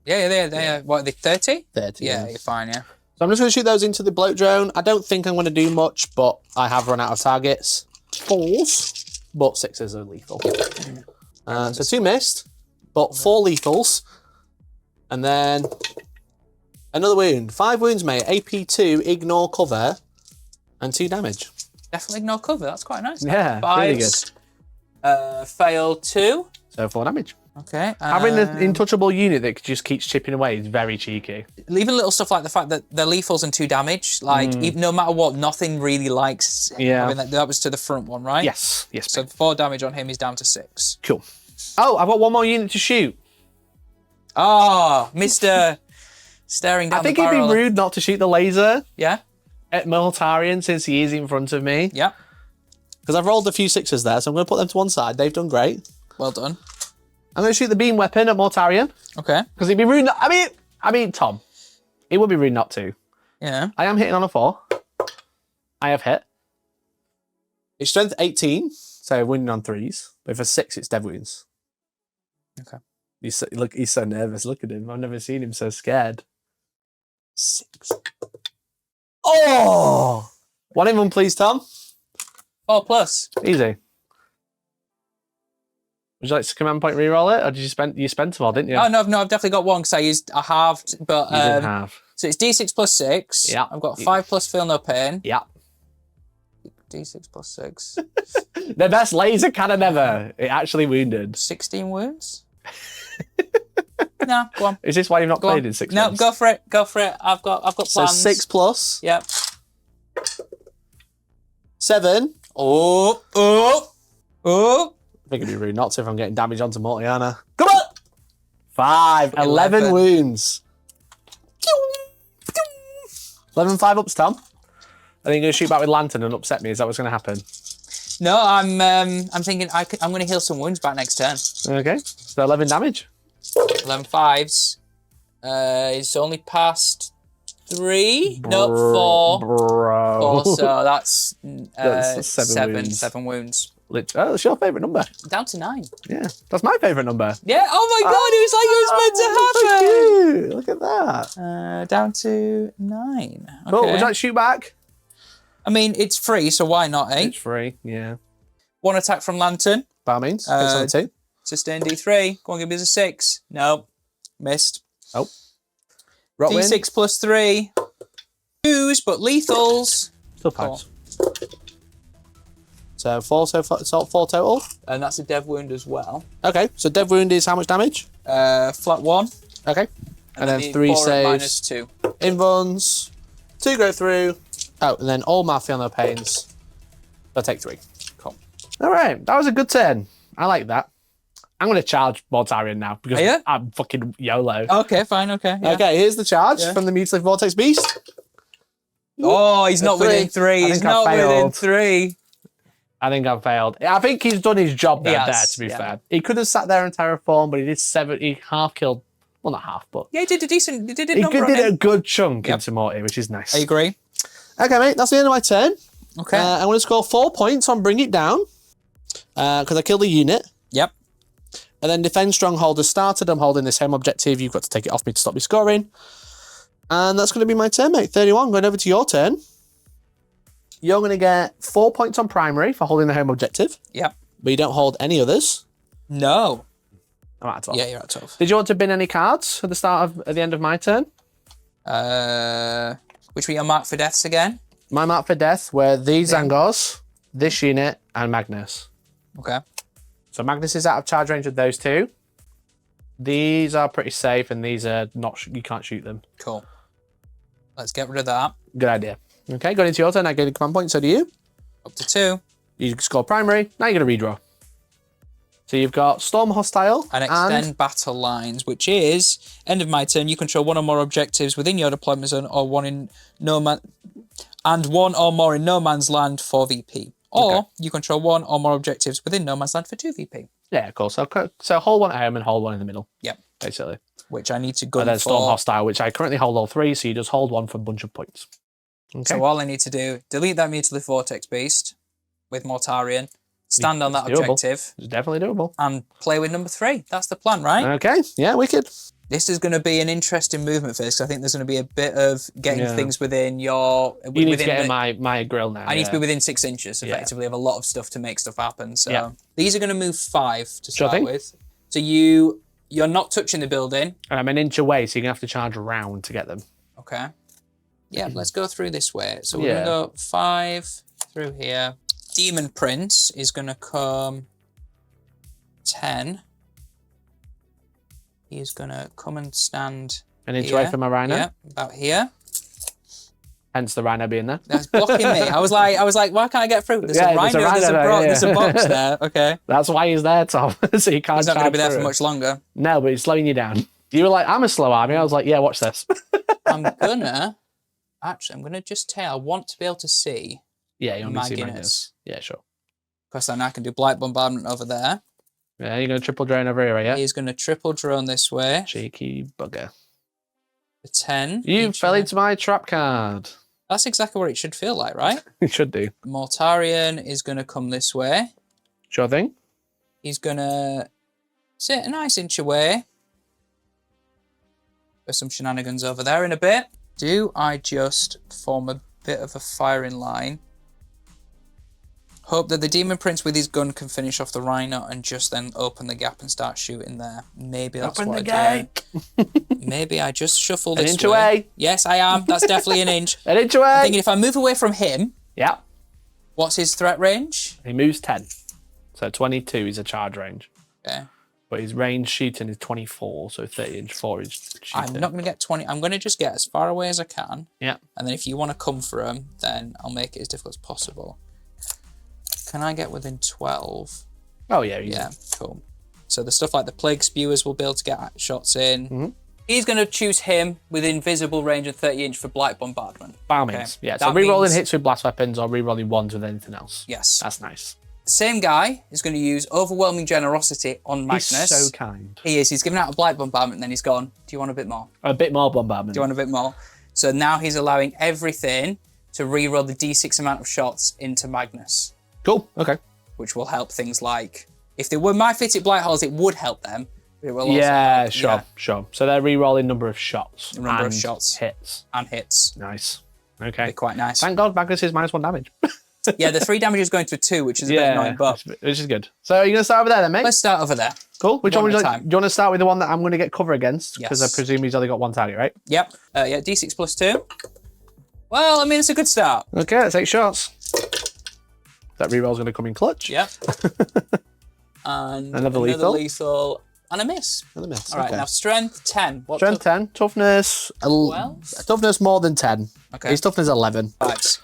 Yeah. What, are they 30? 30. Yeah, you're fine, yeah. So I'm just going to shoot those into the bloat drone. I don't think I'm going to do much, but I have run out of targets. 4s, but 6s are lethal. So 2 missed, but 4 lethals. And then another wound. 5 wounds, mate. AP2, ignore cover, and 2 damage. Definitely ignore cover. That's quite nice. Yeah, really good. Fail 2. So 4 damage. Okay. Having an intouchable unit that just keeps chipping away is very cheeky. Even little stuff like the fact that they're lethals and 2 damage, like even, no matter what, nothing really likes. Yeah. I mean, that was to the front one, right? Yes. So 4 damage on him, he's down to 6. Cool. Oh, I've got 1 more unit to shoot. Oh, Mr. Staring down I think the it'd barrel. be rude not to shoot the laser Yeah? at Mortarion since he is in front of me. Yeah. Because I've rolled a few 6s there, so I'm going to put them to one side. They've done great. Well done. I'm going to shoot the beam weapon at Mortarion. Okay. Because it'd be rude not... I mean, Tom, it would be rude not to. Yeah. I am hitting on a 4. I have hit. It's strength 18, so wounding on 3s. But if a 6, it's dead wounds. Okay. He's so nervous. Look at him. I've never seen him so scared. 6. Oh! One in one, please, Tom. 4+. Easy. Would you like to command point reroll it, or did you spent them all, didn't you? Oh no, I've definitely got one because I halved, but You didn't have. So it's D6 plus 6. Yeah. I've got 5 plus feel no pain. Yeah. D6 plus 6. The best laser cannon ever. It actually wounded. 16 wounds. No, go on. Is this why you've not Go played on. in 6 No, months? go for it. Go for it. I've got plans. So 6 plus. Yep. 7. Oh. I think it'd be rude not to if I'm getting damage onto Mortiana. Come on! 5. 11 wounds. 11 5 ups, Tom. Are you going to shoot back with Lantern and upset me? Is that what's going to happen? No, I'm thinking I'm going to heal some wounds back next turn. Okay. So 11 damage. 11 5s. It's only past 3. No, 4. Bro. 4, so that's, That's 7 wounds. 7 wounds. Oh, that's your favourite number. Down to 9. Yeah, that's my favourite number. Yeah. Oh my god! It was like it was meant to happen. So cute. Look at that. Down to 9. Okay. Cool. Would you like to shoot back? I mean, it's free, so why not, eh? It's free. Yeah. 1 attack from Lantern. By all means. It's only 2. Sustain D3. Go on, give me a 6. No. Missed. Oh. Rot win. D6 plus 3. 2s, but lethals. Still 5s. So 4 4 total. And that's a dev wound as well. Okay. So dev wound is how much damage? Flat 1. Okay. And then the 3 4 at saves. -2. Invuns. 2 go through. Oh, and then all my feel no pains. I'll take 3. Cool. All right. That was a good turn. I like that. I'm going to charge Mortarion now because Are you? I'm fucking YOLO. Okay, fine, okay. Yeah. Okay, here's the charge Yeah. from the Mutalith Vortex Beast. Oh, he's not 3. within 3. I He's think I not within failed. 3. I think I've failed. I think he's done his job there, Yes, to be yeah. fair. He could have sat there and terraformed, but he did 7. He half killed. Well, not half, but Yeah, he did a decent. He did a he number on did a him. good chunk Yep. into Morty, which is nice. I agree. Okay, mate, that's the end of my turn. Okay. I'm going to score 4 points on Bring It Down because I killed a unit. Yep. And then Defend Stronghold has started. I'm holding this home objective. You've got to take it off me to stop me scoring. And that's going to be my turn, mate. 31. Going over to your turn. You're going to get 4 points on primary for holding the home objective. Yep. But you don't hold any others. No. I'm at 12. Yeah, you're at 12. Did you want to bin any cards at the end of my turn? Which were your mark for deaths again? My mark for death were these Tzaangors, this unit, and Magnus. Okay. So Magnus is out of charge range with those 2. These are pretty safe, and these are not. You can't shoot them. Cool. Let's get rid of that. Good idea. Okay, going into your turn, I get a command point. So do you. Up to 2. You score primary. Now you're going to redraw. So you've got Storm Hostile And extend battle lines, which is end of my turn. You control 1 or more objectives within your deployment zone, or 1 in no man, and 1 or more in no man's land for VP. Or Okay. you control 1 or more objectives within no man's land for 2 VP. Yeah, of course. So hold 1 at home and hold 1 in the middle. Yep. Basically. Which I need to go And then for. Storm Hostile, which I currently hold all 3, so you just hold 1 for a bunch of points. Okay. So all I need to do, delete that Mutalith Vortex Beast with Mortarion, stand on that It's doable. objective, It's definitely doable. and play with number 3. That's the plan, right? Okay. Yeah, wicked. This is going to be an interesting movement phase, because I think there's going to be a bit of getting things within your... You need to get in my grill now. I need to be within 6 inches, effectively, of a lot of stuff to make stuff happen. So these are going to move 5 to Sure start thing. with. So you're not touching the building. And I'm an inch away, so you're going to have to charge around to get them. Okay. Yeah, let's go through this way. So we're going to go 5 through here. Demon Prince is going to come 10. He's going to come and stand An inch here. away from my Rhino. Yeah, about here. Hence the Rhino being there. That's blocking me. I was like, why can't I get through? There's a Rhino, there's a box there. Okay. That's why he's there, Tom. So you can't He's not going to be there through for it. much longer. No, but he's slowing you down. You were like, I'm a slow army. I was like, yeah, watch this. I'm gonna just tell. I want to be able to see Yeah, you want me to see Magnus. Magnus. Yeah, sure. because then I can do Blight Bombardment over there. Yeah, you're going to triple drone over here, yeah? He's going to triple drone this way. Cheeky bugger. The 10. You each fell way. into my trap card. That's exactly what it should feel like, right? You should do. Mortarion is going to come this way. Sure thing. He's going to sit a nice inch away. There's some shenanigans over there in a bit. Do I just form a bit of a firing line. Hope that the Demon Prince with his gun can finish off the Rhino and just then open the gap and start shooting there. Maybe that's Open what the I gate. do. Maybe I just shuffle An this inch way. away. Yes, I am. That's definitely an inch. An inch away. I'm thinking if I move away from him, Yeah. what's his threat range? He moves 10. So 22 is a charge range. Okay. But his range shooting is 24, so 30 inch 4 is shooting. I'm not going to get 20. I'm going to just get as far away as I can. Yeah. And then if you want to come for him, then I'll make it as difficult as possible. Can I get within 12? Oh, yeah. Easy. Yeah, cool. So the stuff like the Plague Spewers will be able to get shots in. Mm-hmm. He's going to choose him with invisible range and 30 inch for Blight Bombardment. By all means. Yeah, so That rerolling means- hits with blast weapons or rerolling ones with anything else. Yes. That's nice. The same guy is going to use Overwhelming Generosity on Magnus. He's so kind. He is. He's given out a Blight Bombardment and then he's gone, do you want a bit more? A bit more bombardment. Do you want a bit more? So now he's allowing everything to reroll the D6 amount of shots into Magnus, Cool. Okay. which will help things like, if they were my fitted Blight Holes, it would help them. But it will also Yeah, help, sure, sure. So they're rerolling number of shots. Number of and shots. Hits. And hits. Nice. Okay. They're quite nice. Thank God Magnus is -1 damage. Yeah, the 3 damage is going to 2, which is a bit annoying, but which is good. So you're going to start over there then, mate? let's start over there. Cool. Which one would you at a like? time. Do you want to start with the one that I'm going to get cover against? Because Yes. I presume he's only got one target, right? Yep. Yeah, D6 plus 2. Well, I mean, it's a good start. Okay, let's take shots. That reroll's going to come in clutch. Yep. And Another lethal. And a miss. And a miss. All right, okay. now strength 10. What Strength 10, toughness, 12? toughness more than 10. Okay. His toughness 11. Vibes.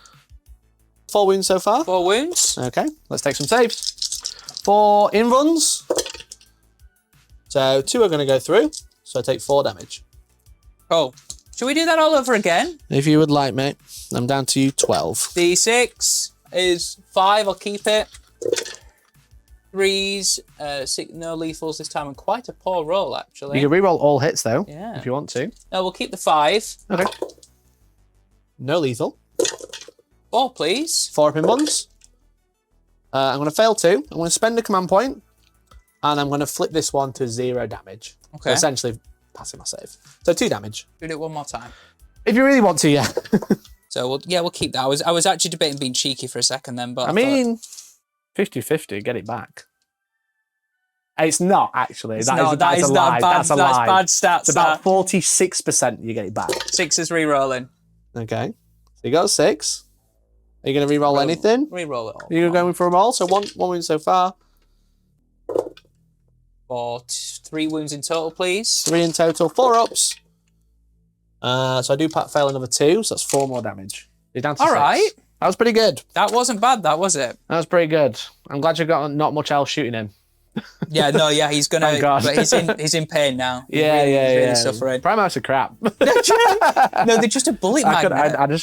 4 wounds so far. 4 wounds. Okay, let's take some saves. 4 in runs. So 2 are going to go through. So I take 4 damage. Cool. Should we do that all over again? If you would like, mate. I'm down to you 12. D6 is 5. I'll keep it. 3s, 6, no lethals this time, and quite a poor roll, actually. You can reroll all hits, though, Yeah. if you want to. No, we'll keep the 5. Okay. No lethal. 4, please. 4 up in ones. I'm going to fail 2. I'm going to spend a command point, and I'm going to flip this one to 0 damage. Okay. So essentially, passing my save. So 2 damage. Do it one more time. If you really want to, yeah. So we'll keep that. I was actually debating being cheeky for a second then, but I mean, 50-50, get it back. It's not, actually. That's a lie. That's a lie. That's bad stats. It's about 46% you get it back. 6 is re-rolling. Okay. So you got 6. Are you going to re-roll anything? Re-roll it all. You're going for a roll, so one win so far. 3 wounds in total, please. 3 in total, 4 ups. So I do fail another 2, so that's 4 more damage. You're down to 6. All right. That was pretty good. That wasn't bad, that was it? That was pretty good. I'm glad you got not much else shooting him. Yeah, no, yeah, he's gonna. Thank God. But he's in pain now. He's Yeah, really yeah. suffering. Primarchs are crap. No, they're just a bullet magnet.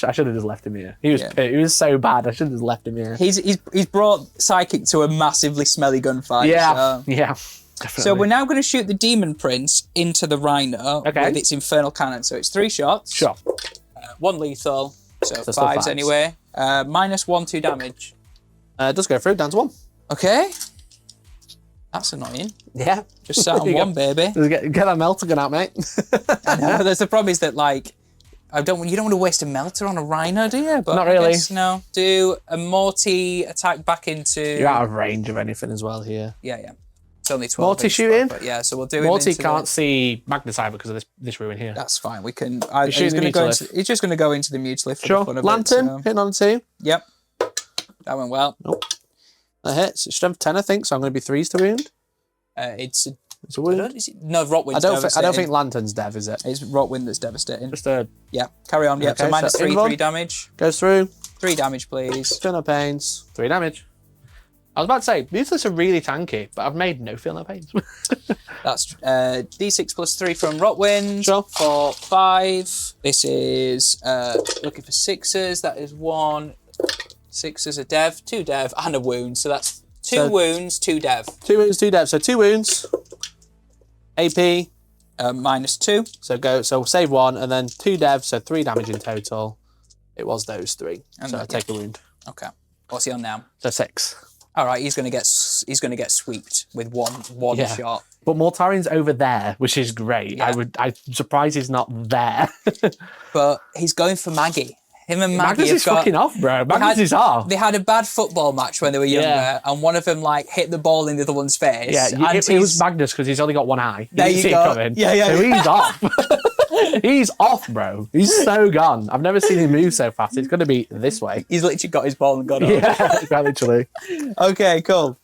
I should have just left him here. He was so bad. I should have just left him here. He's brought Psychic to a massively smelly gunfight. Yeah, So. yeah. Definitely. So we're now going to shoot the Demon Prince into the Rhino Okay. with its Infernal Cannon. So it's 3 shots. Sure. 1 lethal. So still 5s fives. anyway. -1, 2 damage. It does go through, down to 1. Okay. That's annoying. Yeah. Just sat on You 1, baby. Get that melter gun out, mate. I know. There's the problem is that, like, you don't want to waste a melter on a Rhino, do you? But Not I really. guess, no. Do a Morty attack back into... You're out of range of anything as well here. Yeah. It's only 12. Morty inch, shooting? But yeah, so we'll do him Morty into can't see Magnus either because of this ruin here. That's fine. We can... He's shooting the Mutalith. He's just going to go into the Mutalith for Sure. the fun of Lantern, it. So. hitting on 2. Yep. That went well. Nope. That hits. It's strength 10, I think, so I'm going to be 3s to wound. It's a wound. No, Rotwind's I don't think Lantern's dev, is it? It's Rotwind that's devastating. Just a Yeah, carry on. Yeah, Okay, so so -3, invuln. 3 damage. goes through. 3 damage, please. Feel no pains. 3 damage. I was about to say, Mutaliths are really tanky, but I've made no feel no pains. That's D6 plus 3 from Rotwind. Sure. For 5. This is looking for 6s. That is 1. 6s a dev, 2 dev, and a wound. So that's 2 wounds, 2 dev. 2 wounds, 2 dev. So 2 wounds. AP. -2. So save 1, and then 2 dev, so 3 damage in total. It was those 3. And so I take a wound. Okay. What's he on now? So 6. All right, he's gonna get sweeped with one Yeah. shot. But Mortarian's over there, which is great. Yeah. I'm surprised he's not there. But he's going for Maggie. Him and Magnus Maggie is fucking off, bro. Magnus is off. They had a bad football match when they were younger, and one of them like hit the ball in the other one's face. Yeah, and it was Magnus because he's only got one eye. There you go. So he's off. He's off, bro. He's so gone. I've never seen him move so fast. It's going to be this way. He's literally got his ball and gone off. Yeah, quite literally. Okay, cool.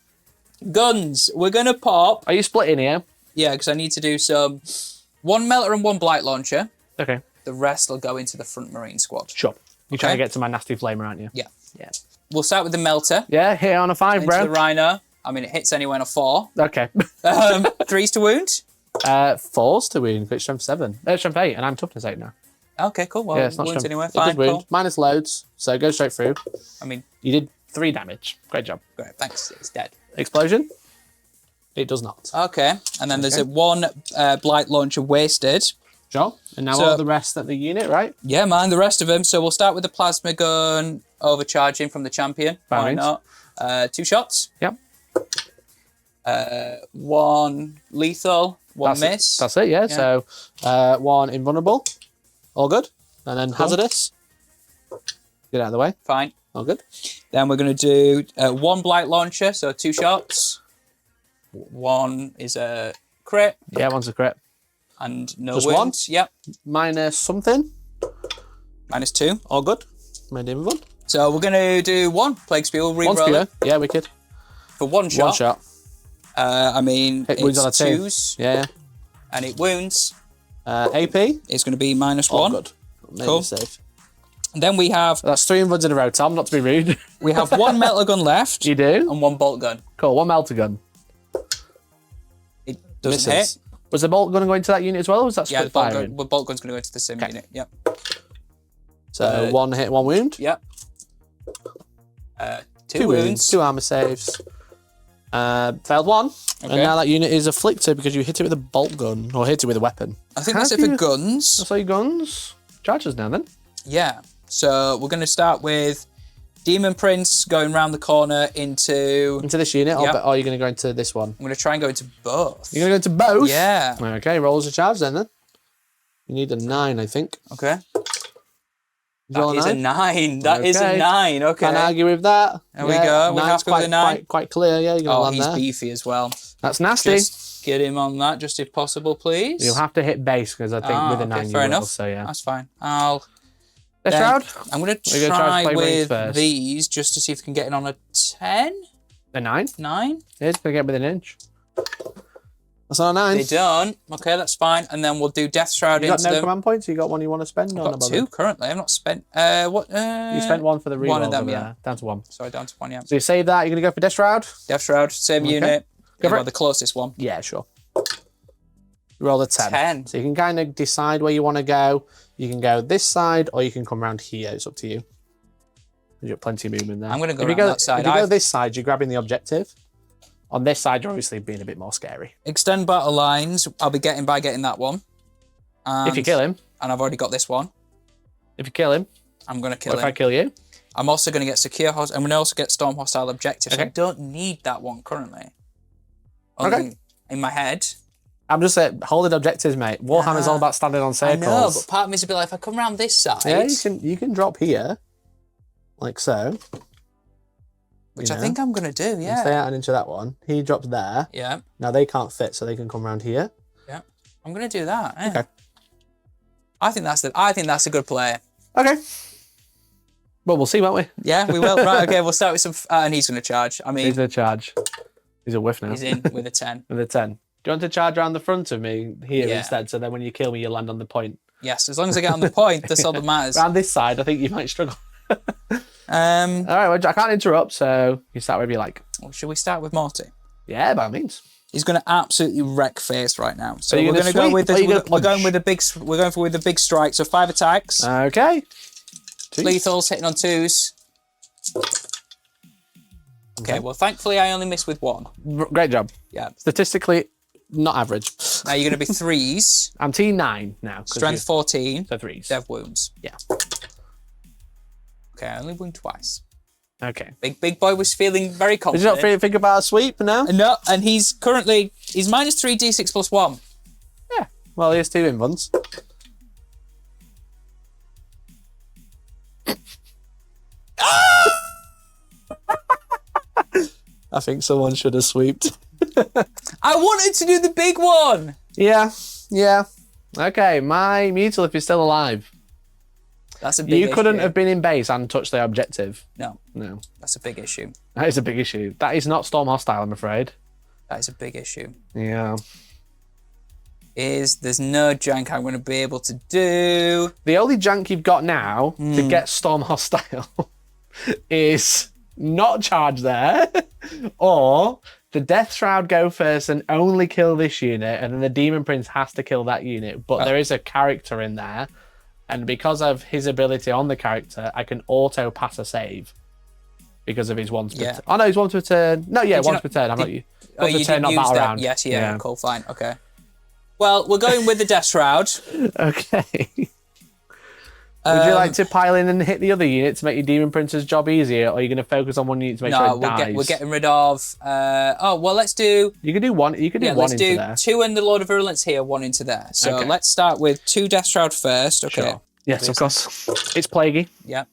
Guns. We're going to pop. Are you splitting here? Yeah, because I need to do one melter and one blight launcher. Okay. The rest will go into the front marine squad. Sure. You're trying to get to my nasty flamer, aren't you? Yeah. Yeah. We'll start with the melter. Yeah, hit on a 5, Into bro. the Rhino. I mean, it hits anyway on a 4. Okay. 3s to wound. 4s to wound, but it's strength 7. Strength 8, and I'm toughness 8 now. Okay, cool. Well, Yeah, it's not wounds strength. anyway. It Fine, does wound. cool. Minus loads, so go straight through. I mean, You did 3 damage. Great job. great, thanks. It's dead. Explosion? It does not. Okay, and then there's a 1 blight launcher wasted. Sure. And now So- all the rest of the unit, right? Yeah, man, the rest of them. So we'll start with the plasma gun overcharging from the champion. By Why means. not? 2 shots. Yep. 1 lethal, 1 miss. That's it, yeah. So 1 invulnerable. All good. And then hazardous. Get out of the way. Fine. All good. Then we're going to do 1 blight launcher, so 2 shots. 1 is a crit. Yeah, one's a crit. And no Just wounds. Yep. Minus something. -2. All good. Made him one. So we're going to do 1 plague spear. We'll One reroll spear. it Yeah, wicked. for 1 shot. 1 shot. I mean, Hit wounds on a it's 2. 2s, Yeah. and it wounds. AP. It's going to be -1. All good. Made Cool. it safe. And then we have That's 3 invuds in a row, Tom, not to be rude. 1 melter gun left You do? and 1 bolt gun. Cool, 1 melter gun. It doesn't hit. Was the bolt gun going to go into that unit as well, or was that Yeah, split the bolt, firing? bolt gun's going to go into the sim unit. Yep. So 1 hit, 1 wound. Yep. 2 wounds. 2 armor saves. Failed 1. And Okay. now that unit is afflicted because you hit it with a bolt gun, or hit it with a weapon. I think that's it for guns. That's all your guns. Charges now then. Yeah. So we're going to start with Demon Prince going round the corner into... Into this unit, Yep. or are you going to go into this one? I'm going to try and go into both. You're going to go into both? Yeah. Okay, rolls a charge then. You need a 9, I think. Okay. Is roll That is a 9. That is a Okay. 9. Okay. Can't argue with that. There we go. We're Nine's happy with a 9. Quite clear, yeah. You're going to Oh, land he's there. beefy as well. That's nasty. Just get him on that, just if possible, please. You'll have to hit base because I think with a 9 you fair will. enough. So yeah. That's fine. I'll... This then- round? I'm going to We're gonna try try to play rings with first. these just to see if we can get it on a 10? A 9? 9? Yeah, it's going to get within an inch. That's not a 9. They don't. Okay, that's fine. And then we'll do Death Shroud You got into no them. command points? You got one you want to spend? I've got 2 currently. I've not spent... what? You spent 1 for the reroll. one of them, over yeah. there. Down to 1. Sorry, down to 1, yeah. So you save that. You're going to go for Death Shroud? Death Shroud, same unit. Go for Well, it. the closest one. Yeah, sure. You roll a 10. 10. So you can kind of decide where you want to go. You can go this side or you can come around here. It's up to you. You've got plenty of movement there. I'm gonna go If you around that side. If you go I've- this side, you're grabbing the objective. On this side, you're obviously being a bit more scary. Extend battle lines. I'll be getting by getting that one. And, If you kill him. And I've already got this one. If you kill him. I'm going to kill What if I him. kill you? I'm also going to get secure host. I'm going to also get storm hostile objectives. Okay. I don't need that one currently. Okay. Only in my head. I'm just holding objectives, mate. Warhammer's all about standing on I circles. know, but part of me is a bit like, if I come around this side, Yeah, you can drop here. Like so. which you I know. think I'm going to do, Stay yeah. out and into that one. He drops there. Yeah, Now they can't fit, so they can come around here. yeah. I'm going to do that. Yeah. Okay. I think that's a good play. Okay. Well, we'll see, won't we? Yeah, we will. Right, okay, we'll start with some... and he's going to charge. I mean, He's going to charge. He's a whiff now. he's in with a 10. With a 10. Do you want to charge around the front of me here Yeah. instead, so then when you kill me, you land on the point? Yes, as long as I get on the point, that's all that matters. Around this side, I think you might struggle. All Um, right, well, I can't interrupt, so you start wherever you like. well, should we start with Morty? Yeah, by all means. He's going to absolutely wreck face right now. So you're we're gonna going to go sweep, with or this. you're gonna We're going punch? with the big. We're going for with the big strike. So 5 attacks. Okay. 2. Lethals hitting on 2s. Okay. Well, thankfully I only missed with 1. Great job. Yeah. Statistically, not average. Now you're going to be 3s. I'm T9 now. 'cause Strength 14. So 3s. Dev wounds. Yeah. Okay, I only wound twice. Okay. Big boy was feeling very Did you confident. not think about a sweep now? No, and he's currently minus 3 d6 plus 1. Yeah. Well, here's 2 invuns. I think someone should have sweeped. I wanted to do the big one. Yeah. Okay, my Mutalith is still alive. That's a big issue. You couldn't have been in base and touched the objective. No. No. That's a big issue. That is a big issue. That is not Storm hostile, I'm afraid. That is a big issue. Yeah. There's no jank I'm going to be able to do. The only jank you've got now to get Storm hostile is not charge there, or the Death Shroud go first and only kill this unit, and then the Demon Prince has to kill that unit. But there is a character in there, and because of his ability on the character, I can auto pass a save because of his once per turn. Oh no, he's once per turn. No, yeah, once per turn. I'm not you. Oh, you didn't use that. Round. Yes, yeah, cool, fine, okay. Well, we're going with the Death Shroud. Okay. Would you like to pile in and hit the other unit to make your Demon Prince's job easier, or are you going to focus on one unit to make sure it dies? We're getting rid of... let's do... You can do one. You can do one into there. Let's do 2 in the Lord of Virulence here, 1 into there. So let's start with 2 Death Shroud first. Okay. Sure. Yes, of course. It's plaguey. Yeah.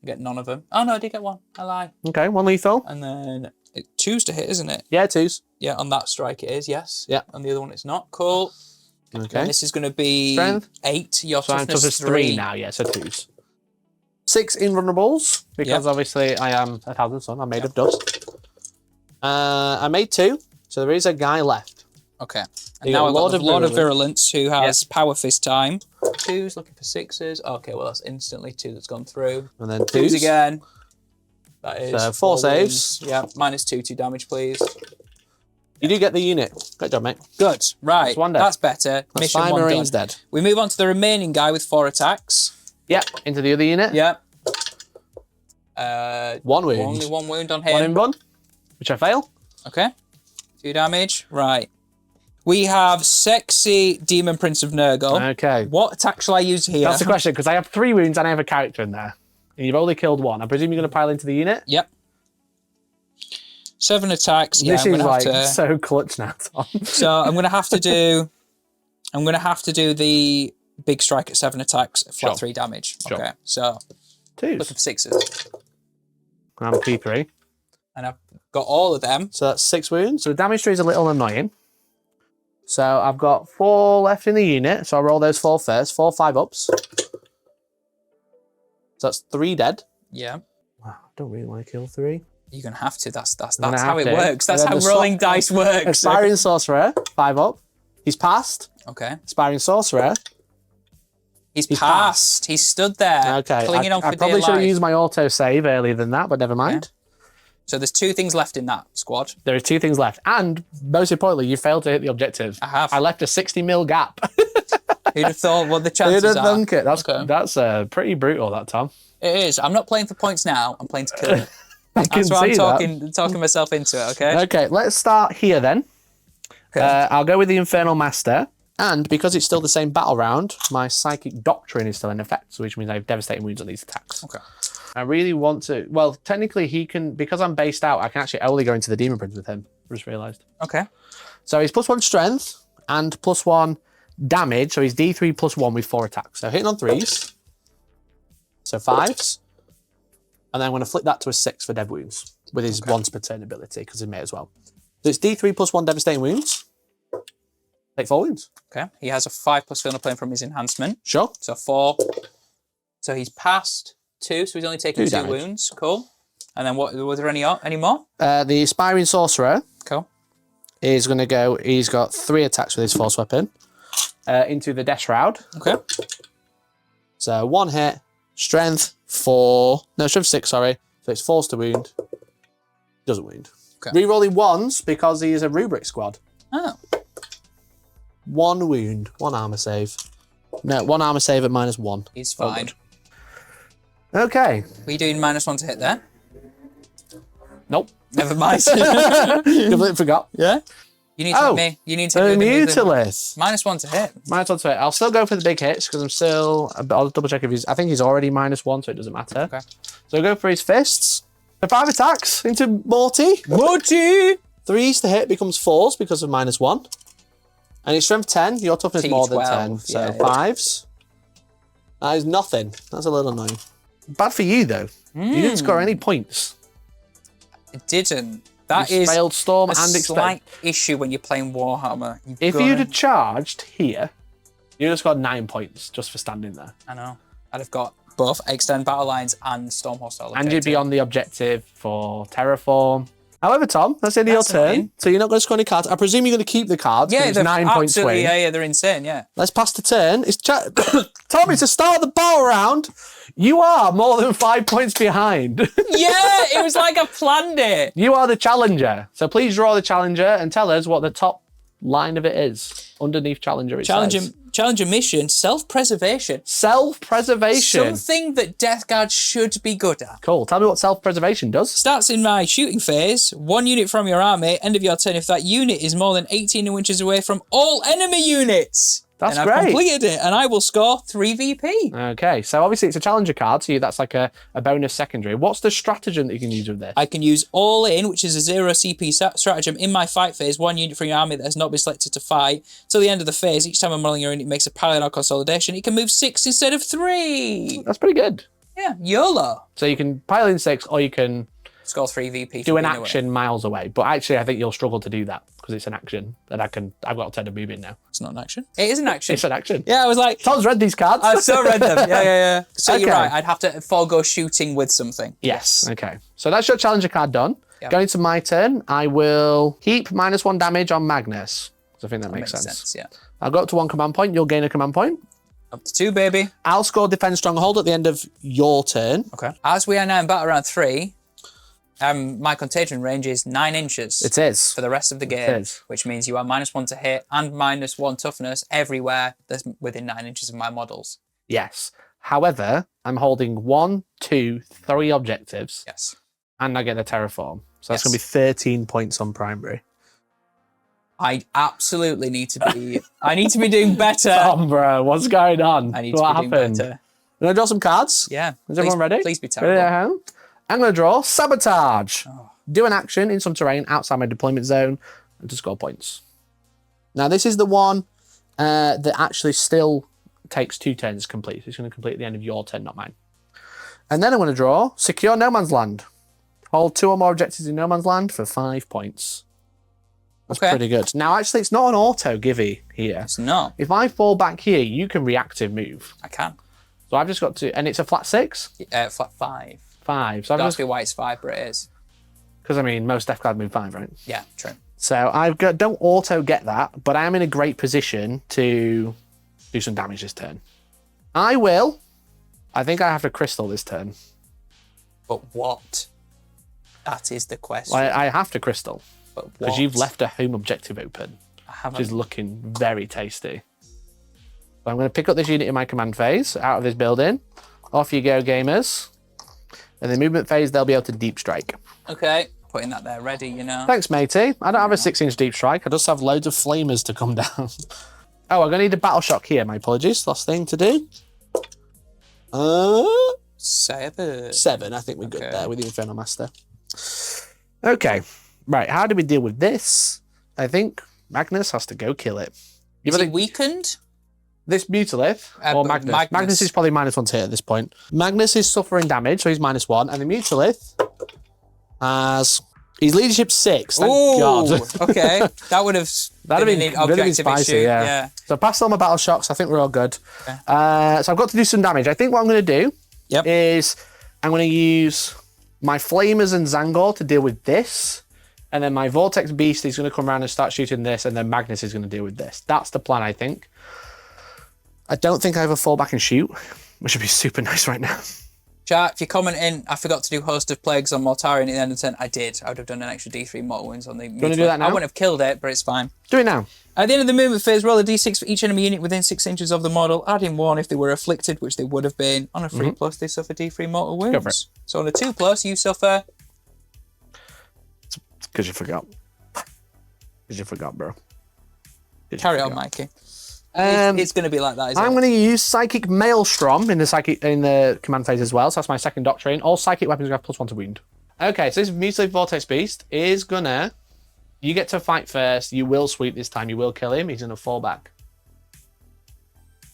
Get none of them. Oh, no, I did get 1. I lie. Okay, 1 lethal. And then 2's to hit, isn't it? Yeah, 2's. Yeah, on that strike it is, yes. Yeah. On the other one it's not. Cool. Okay. And this is going to be... Strength. 8. Your so toughness is 3 now, yeah, so 2's. 6 invulnerables, because obviously I am a Thousand Sun. I'm made of dust. I made 2, so there is a guy left. Okay. And now I've got the Lord of Virulence, who has Power Fist time. 2's looking for 6's. Okay, well, that's instantly 2 that's gone through. And then 2's again. That is so 4 saves. Yeah, -2 damage, please. You do get the unit. Great job, mate. Good. Right. That's better. That's Mission 5 1 Marines done. dead. We move on to the remaining guy with 4 attacks. Yep, into the other unit. Yep. 1 wound. Only 1 wound on him. 1 in 1, which I fail. Okay. 2 damage. Right. We have sexy Demon Prince of Nurgle. Okay. What attack shall I use here? That's the question, because I have 3 wounds and I have a character in there. And you've only killed 1. I presume you're going to pile into the unit? Yep. 7 attacks. Yeah, this is like so clutch now, Tom. So I'm going to have to do... I'm going to have to do the big strike at 7 attacks, flat 3 damage. Okay, so... 2's. Looking for 6's. I'm P3. And I've got all of them. So that's 6 wounds. So the damage tree is a little annoying. So I've got 4 left in the unit. So I'll roll those 4 first. 4 5-ups. So that's 3 dead. Yeah. Wow, I don't really want to kill 3. You're going to have to. That's how it works. That's how rolling dice works. Aspiring Sorcerer, 5 up. He's passed. Okay. Aspiring Sorcerer. He's passed. He's stood there. Okay. Clinging on for I probably dear should have life. used my auto save earlier than that, but never mind. Okay. So there's 2 things left in that squad. There are 2 things left. And most importantly, you failed to hit the objective. I have. I left a 60 mil gap. Who'd have thought what the chances Who'd have are? thunk it? That's pretty brutal, that, Tom. It is. I'm not playing for points now. I'm playing to kill it. I can That's why I'm see talking myself into it, okay? Okay, let's start here then. Okay. I'll go with the Infernal Master. And because it's still the same battle round, my Psychic Doctrine is still in effect, which means I have devastating wounds on these attacks. Okay. I really want to... Well, technically he can... Because I'm based out, I can actually only go into the Demon Prince with him. I just realised. Okay. So he's +1 strength and +1 damage. So he's D3 +1 with 4 attacks. So hitting on 3s. So 5s. And then I'm going to flip that to a 6 for dead wounds with his once per turn ability, because he may as well. So it's D3 +1 devastating wounds. Take 4 wounds. Okay. He has a 5+ feel no pain from his enhancement. Sure. So 4. So he's passed 2, so he's only taken 2 damage. wounds. Cool. And then what? Was there any more? The Aspiring Sorcerer Cool. is going to go... He's got 3 attacks with his force weapon into the Death Shroud. Okay. So 1 hit, strength 4... No, strength 6, sorry. So it's forced to wound. Doesn't wound. Okay. Rerolling 1s because he is a Rubric squad. Oh. 1 wound, 1 armor save. No, 1 armor save at -1. He's fine. Okay. Were you doing -1 to hit there? Nope. Never mind. Completely forgot. Yeah? You need to hit me. You need to hit me. Mutalith. -1 to hit. -1 to hit. I'll still go for the big hits because I'm still... I'll double check if he's... I think he's already -1, so it doesn't matter. Okay. So I'll go for his fists. So 5 attacks into Morty. Morty! 3s to hit becomes 4s because of -1. And his strength 10. Your toughness more than 10. T12, So yeah. 5s. That is nothing. That's a little annoying. Bad for you, though. You didn't score any points. It didn't. That You is failed Storm a and Expect. slight issue when you're playing Warhammer. If you'd have charged here, you just got 9 points just for standing there. I know. I'd have got both Extend Battle Lines and Storm Hostile Objective. And you'd be on the objective for Terraform. However, Tom, that's the end of your turn, annoying. so you're not going to score any cards. I presume you're going to keep the cards. Yeah, It's they're 9 points absolutely, swing. yeah, they're insane, yeah. Let's pass the turn. Tom, it's the start of the battle round. You are more than 5 points behind. Yeah, it was like I planned it. You are the challenger. So please draw the challenger and tell us what the top line of it is. Underneath challenger, it says. Challenger mission, self-preservation. Self-preservation. Something that Death Guard should be good at. Cool. Tell me what self-preservation does. Starts in my shooting phase. 1 unit from your army. End of your turn. If that unit is more than 18 inches away from all enemy units. That's then great. I've completed it, and I will score 3 VP. Okay, so obviously it's a challenger card, so that's like a bonus secondary. What's the stratagem that you can use with this? I can use All In, which is a 0 CP stratagem, in my fight phase. 1 unit from your army that has not been selected to fight. Till the end of the phase, each time I'm rolling your unit makes a parallel or consolidation. It can move 6 instead of 3. That's pretty good. Yeah, YOLO. So you can pile in 6, or you can Score 3 VP. do an action miles away. But actually, I think you'll struggle to do that because it's an action, and I've got a turn to move in now. It's not an action. It is an action. It's an action. Yeah, I was like, Tom's read these cards. I've so read them. Yeah. So Okay. you're right. I'd have to forego shooting with something. Yes. Okay. So that's your challenger card done. Yep. Going to my turn, I will keep -1 damage on Magnus. So I think that makes sense. Yeah. I'll go up to 1 command point. You'll gain a command point. Up to 2, baby. I'll score Defend Stronghold at the end of your turn. Okay. As we are now in battle round 3, my contagion range is 9 inches. It is. For the rest of the game, is. which means you are -1 to hit and -1 toughness everywhere that's within 9 inches of my models. Yes. However, I'm holding 1, 2, 3 objectives. Yes. And I get a terraform. So that's Yes. going to be 13 points on primary. I absolutely need to be. I need to be doing better. Bro, what's going on? I need to what be happened? doing better. I'm going to draw some cards. Yeah. Is everyone ready? Please be Ready at terrible. home? I'm going to draw Sabotage. Oh. Do an action in some terrain outside my deployment zone and to score points. Now, this is the one that actually still takes 2 turns to complete. It's going to complete at the end of your turn, not mine. And then I'm going to draw Secure No Man's Land. Hold 2 or more objectives in No Man's Land for 5 points. That's pretty good. Now, actually, it's not an auto givey here. It's not. If I fall back here, you can reactive move. I can. So I've just got to, and it's a flat 6? Flat 5. 5. So I've That's just, be why it's 5, but it is. because I mean, most Death Guard move 5, right? Yeah, true. So I've got, don't auto get that, but I am in a great position to do some damage this turn. I think I have to crystal this turn. But what? That is the question. I have to crystal. But what? Because you've left a home objective open, I haven't. which is looking very tasty. So I'm going to pick up this unit in my command phase, out of this building. Off you go, gamers. In the movement phase, they'll be able to deep strike. Okay. Putting that there ready, you know. Thanks, matey. I don't have a 6-inch deep strike. I just have loads of flamers to come down. Oh, I'm going to need a battle shock here. My apologies. Last thing to do. 7. 7. I think we're good Okay. there with the Infernal Master. Okay. Right. How do we deal with this? I think Magnus has to go kill it. Is he weakened? This Mutalith, or but Magnus. Magnus is probably -1 to hit at this point. Magnus is suffering damage, so he's -1. And the Mutalith has... He's leadership 6. Thank God. Okay. That would have been spicy, yeah. So pass on my battle shocks. I think we're all good. Okay. So I've got to do some damage. I think what I'm going to do is I'm going to use my Flamers and Tzaangor to deal with this. And then my Vortex Beast is going to come around and start shooting this. And then Magnus is going to deal with this. That's the plan, I think. I don't think I have a fall back and shoot, which would be super nice right now. Chat, if you're commenting, I forgot to do Host of Plagues on Mortarion at the end of the turn. I did. I would have done an extra D3 mortal wounds on the... You want to do that now? I wouldn't have killed it, but it's fine. Do it now. At the end of the movement phase, roll a d6 for each enemy unit within 6 inches of the model. Add in 1 if they were afflicted, which they would have been. On a 3+, they suffer D3 mortal wounds. Go for it. So on a 2+, you suffer... It's because you forgot. Because you forgot, bro. Carry on, Mikey. It's going to be like that, isn't I'm it? going to use Psychic Maelstrom in the command phase as well. So that's my second doctrine. All psychic weapons have +1 to wound. Okay, so this Mutalith Vortex Beast is gonna... You get to fight first. You will sweep this time. You will kill him. He's going to fall back.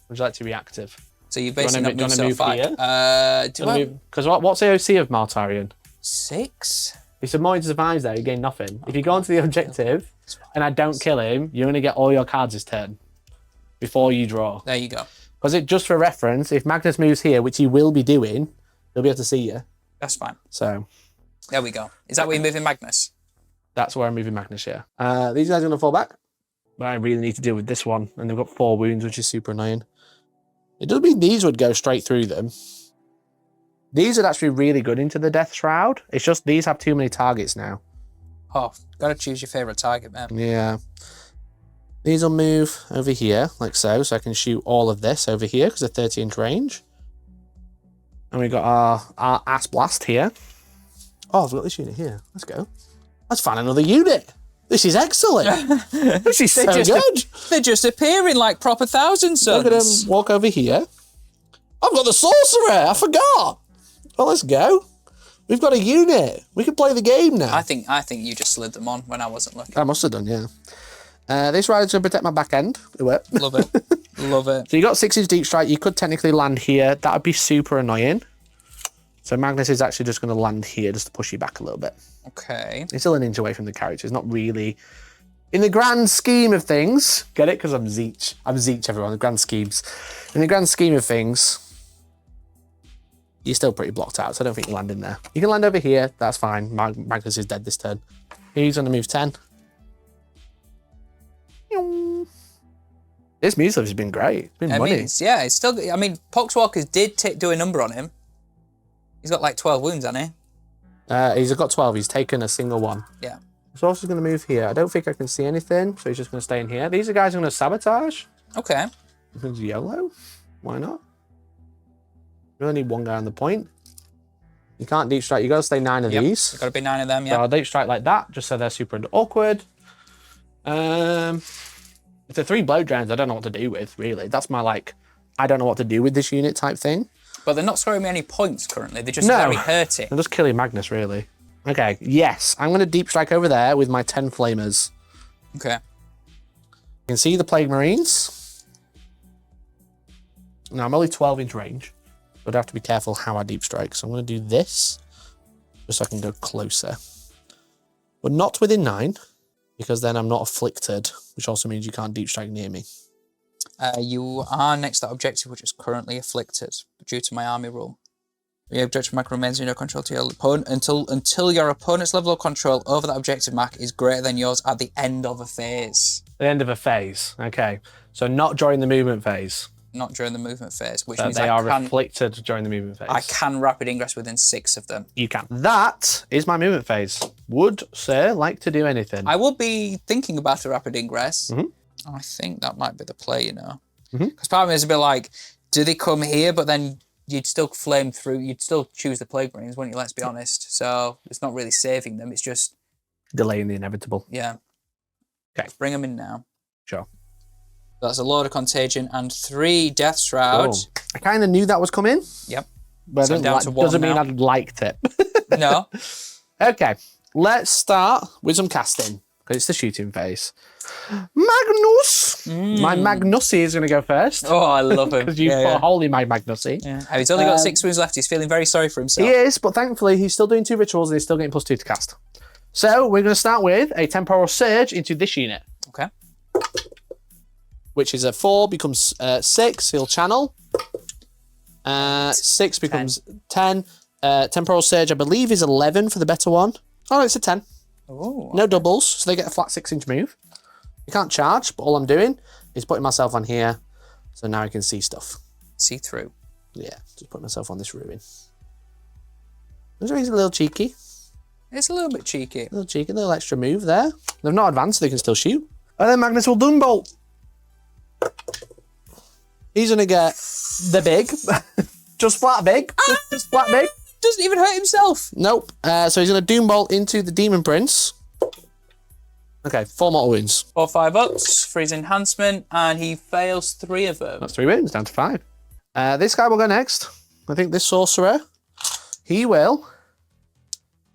Would you like to be active? So you basically not do you moved wanna so move far. here? Because what's AOC of Mortarion? 6? If Samoyed survives there, you gain nothing. If you go onto the objective and I don't kill him, you're going to get all your cards this turn before you draw. There you go. Because just for reference, if Magnus moves here, which he will be doing, he'll be able to see you. That's fine. So there we go. Is that where you're moving Magnus? That's where I'm moving Magnus, yeah. These guys are going to fall back. But I really need to deal with this one. And they've got 4 wounds, which is super annoying. It doesn't mean these would go straight through them. These are actually really good into the Death Shroud. It's just these have too many targets now. Oh, gotta choose your favourite target, man. Yeah. These will move over here, like so. So I can shoot all of this over here because they're 30-inch range. And we've got our Ass Blast here. Oh, I've got this unit here. Let's go. Let's find another unit. This is excellent. This is so good. They're just appearing like proper Thousand Sons. Look at them walk over here. I've got the Sorcerer. I forgot. Well, let's go. We've got a unit. We can play the game now. I think you just slid them on when I wasn't looking. I must have done, yeah. This rider's going to protect my back end. It worked. Love it. Love it. So you got 6-inch deep strike. You could technically land here. That would be super annoying. So Magnus is actually just going to land here just to push you back a little bit. Okay. He's still an inch away from the character. It's not really... In the grand scheme of things... Get it? Because I'm Tzeentch. I'm Tzeentch, everyone. The grand schemes. In the grand scheme of things... You're still pretty blocked out, so I don't think you land in there. You can land over here. That's fine. Magnus is dead this turn. He's going to move 10. This Mutalith has been great. It's been money. It's still... I mean, Poxwalkers did do a number on him. He's got like 12 wounds, hasn't he? He's got 12. He's taken a single one. Yeah. So also going to move here. I don't think I can see anything, so he's just going to stay in here. These are guys going to sabotage. Okay. YOLO. Why not? You only need one guy on the point. You can't deep strike. You got to stay 9 of these. You've got to be 9 of them, yeah. So I'll deep strike like that, just so they're super awkward. If they're 3 blow drowns, I don't know what to do with, really. That's my, like, I don't know what to do with this unit type thing. But they're not scoring me any points currently. They're just very hurting. I'm just killing Magnus, really. Okay, yes. I'm going to deep strike over there with my 10 flamers. Okay. You can see the Plague Marines. Now, I'm only 12-inch range. But I have to be careful how I deep strike. So I'm going to do this, just so I can go closer. But not within 9, because then I'm not afflicted, which also means you can't deep strike near me. You are next to that objective, which is currently afflicted, due to my army rule. The objective mark remains in your control to your opponent until your opponent's level of control over that objective mark is greater than yours at the end of a phase. The end of a phase, okay. So not during the movement phase. Not during the movement phase, which but means they are afflicted during the movement phase. I can rapid ingress within 6 of them. You can. That is my movement phase. Would Sir like to do anything? I will be thinking about a rapid ingress. I think that might be the play, you know. Because part of me is a bit like, do they come here, but then you'd still flame through, you'd still choose the Plague Marines, wouldn't you? Let's be honest. So it's not really saving them, it's just... delaying the inevitable. Yeah. Okay. Let's bring them in now. Sure. That's a load of Contagion and 3 Death Shroud. Cool. I kind of knew that was coming. Yep. But So down to 1 doesn't mean now. I liked it. No. Okay, let's start with some casting, because it's the shooting phase. Magnus! My Magnusy is going to go first. Oh, I love him. Because you put holy my Magnusy. Yeah. And he's only got 6 wounds left. He's feeling very sorry for himself. He is, but thankfully he's still doing 2 rituals and he's still getting +2 to cast. So we're going to start with a Temporal Surge into this unit. Okay. Which is a 4, becomes 6, he'll channel. 6 becomes 10. Temporal Surge, I believe, is 11 for the better one. Oh, no, it's a 10. Ooh. No doubles, so they get a flat 6-inch move. You can't charge, but all I'm doing is putting myself on here, so now I can see stuff. See through. Yeah, just put myself on this ruin. He's a little cheeky. It's a little bit cheeky. A little cheeky, a little extra move there. They've not advanced, so they can still shoot. And then Magnus will Doombolt. He's going to get the big. Just flat big. Just flat big. Doesn't even hurt himself. Nope. So he's going to Doombolt into the Demon Prince. Okay, 4 mortal wounds. 4 5-ups for his enhancement, and he fails 3 of them. That's 3 wounds, down to 5. This guy will go next. I think this Sorcerer. He will